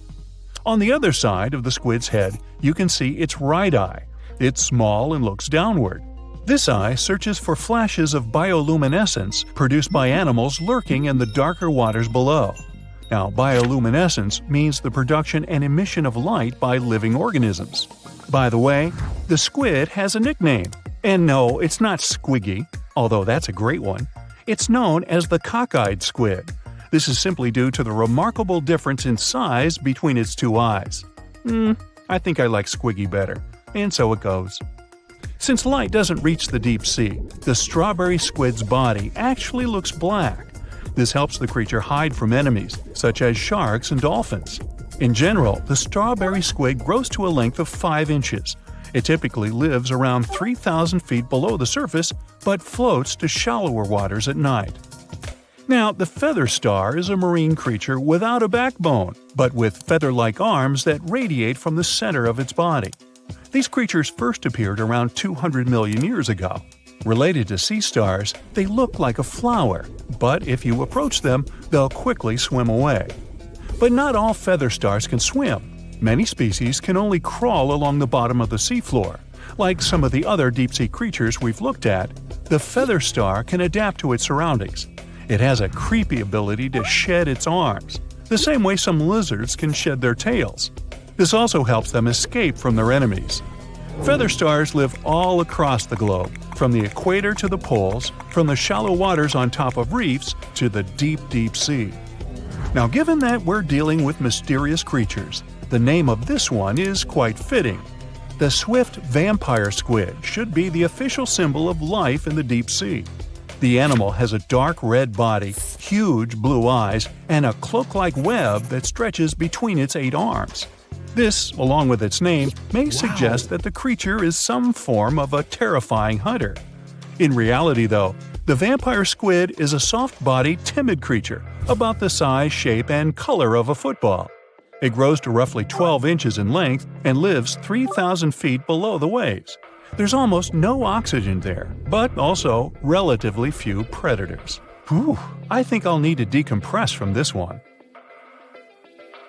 On the other side of the squid's head, you can see its right eye. It's small and looks downward. This eye searches for flashes of bioluminescence produced by animals lurking in the darker waters below. Now, bioluminescence means the production and emission of light by living organisms. By the way, the squid has a nickname. And no, it's not Squiggy, although that's a great one. It's known as the cockeyed squid. This is simply due to the remarkable difference in size between its 2 eyes. I think I like Squiggy better, and so it goes. Since light doesn't reach the deep sea, the strawberry squid's body actually looks black. This helps the creature hide from enemies, such as sharks and dolphins. In general, the strawberry squid grows to a length of 5 inches. It typically lives around 3,000 feet below the surface, but floats to shallower waters at night. Now, the feather star is a marine creature without a backbone, but with feather-like arms that radiate from the center of its body. These creatures first appeared around 200 million years ago. Related to sea stars, they look like a flower, but if you approach them, they'll quickly swim away. But not all feather stars can swim. Many species can only crawl along the bottom of the seafloor. Like some of the other deep-sea creatures we've looked at, the feather star can adapt to its surroundings. It has a creepy ability to shed its arms, the same way some lizards can shed their tails. This also helps them escape from their enemies. Feather stars live all across the globe, from the equator to the poles, from the shallow waters on top of reefs to the deep, deep sea. Now, given that we're dealing with mysterious creatures, the name of this one is quite fitting. The swift vampire squid should be the official symbol of life in the deep sea. The animal has a dark red body, huge blue eyes, and a cloak-like web that stretches between its 8 arms. This, along with its name, may suggest that the creature is some form of a terrifying hunter. In reality, though, the vampire squid is a soft-bodied, timid creature, about the size, shape, and color of a football. It grows to roughly 12 inches in length and lives 3,000 feet below the waves. There's almost no oxygen there, but also relatively few predators. I think I'll need to decompress from this one.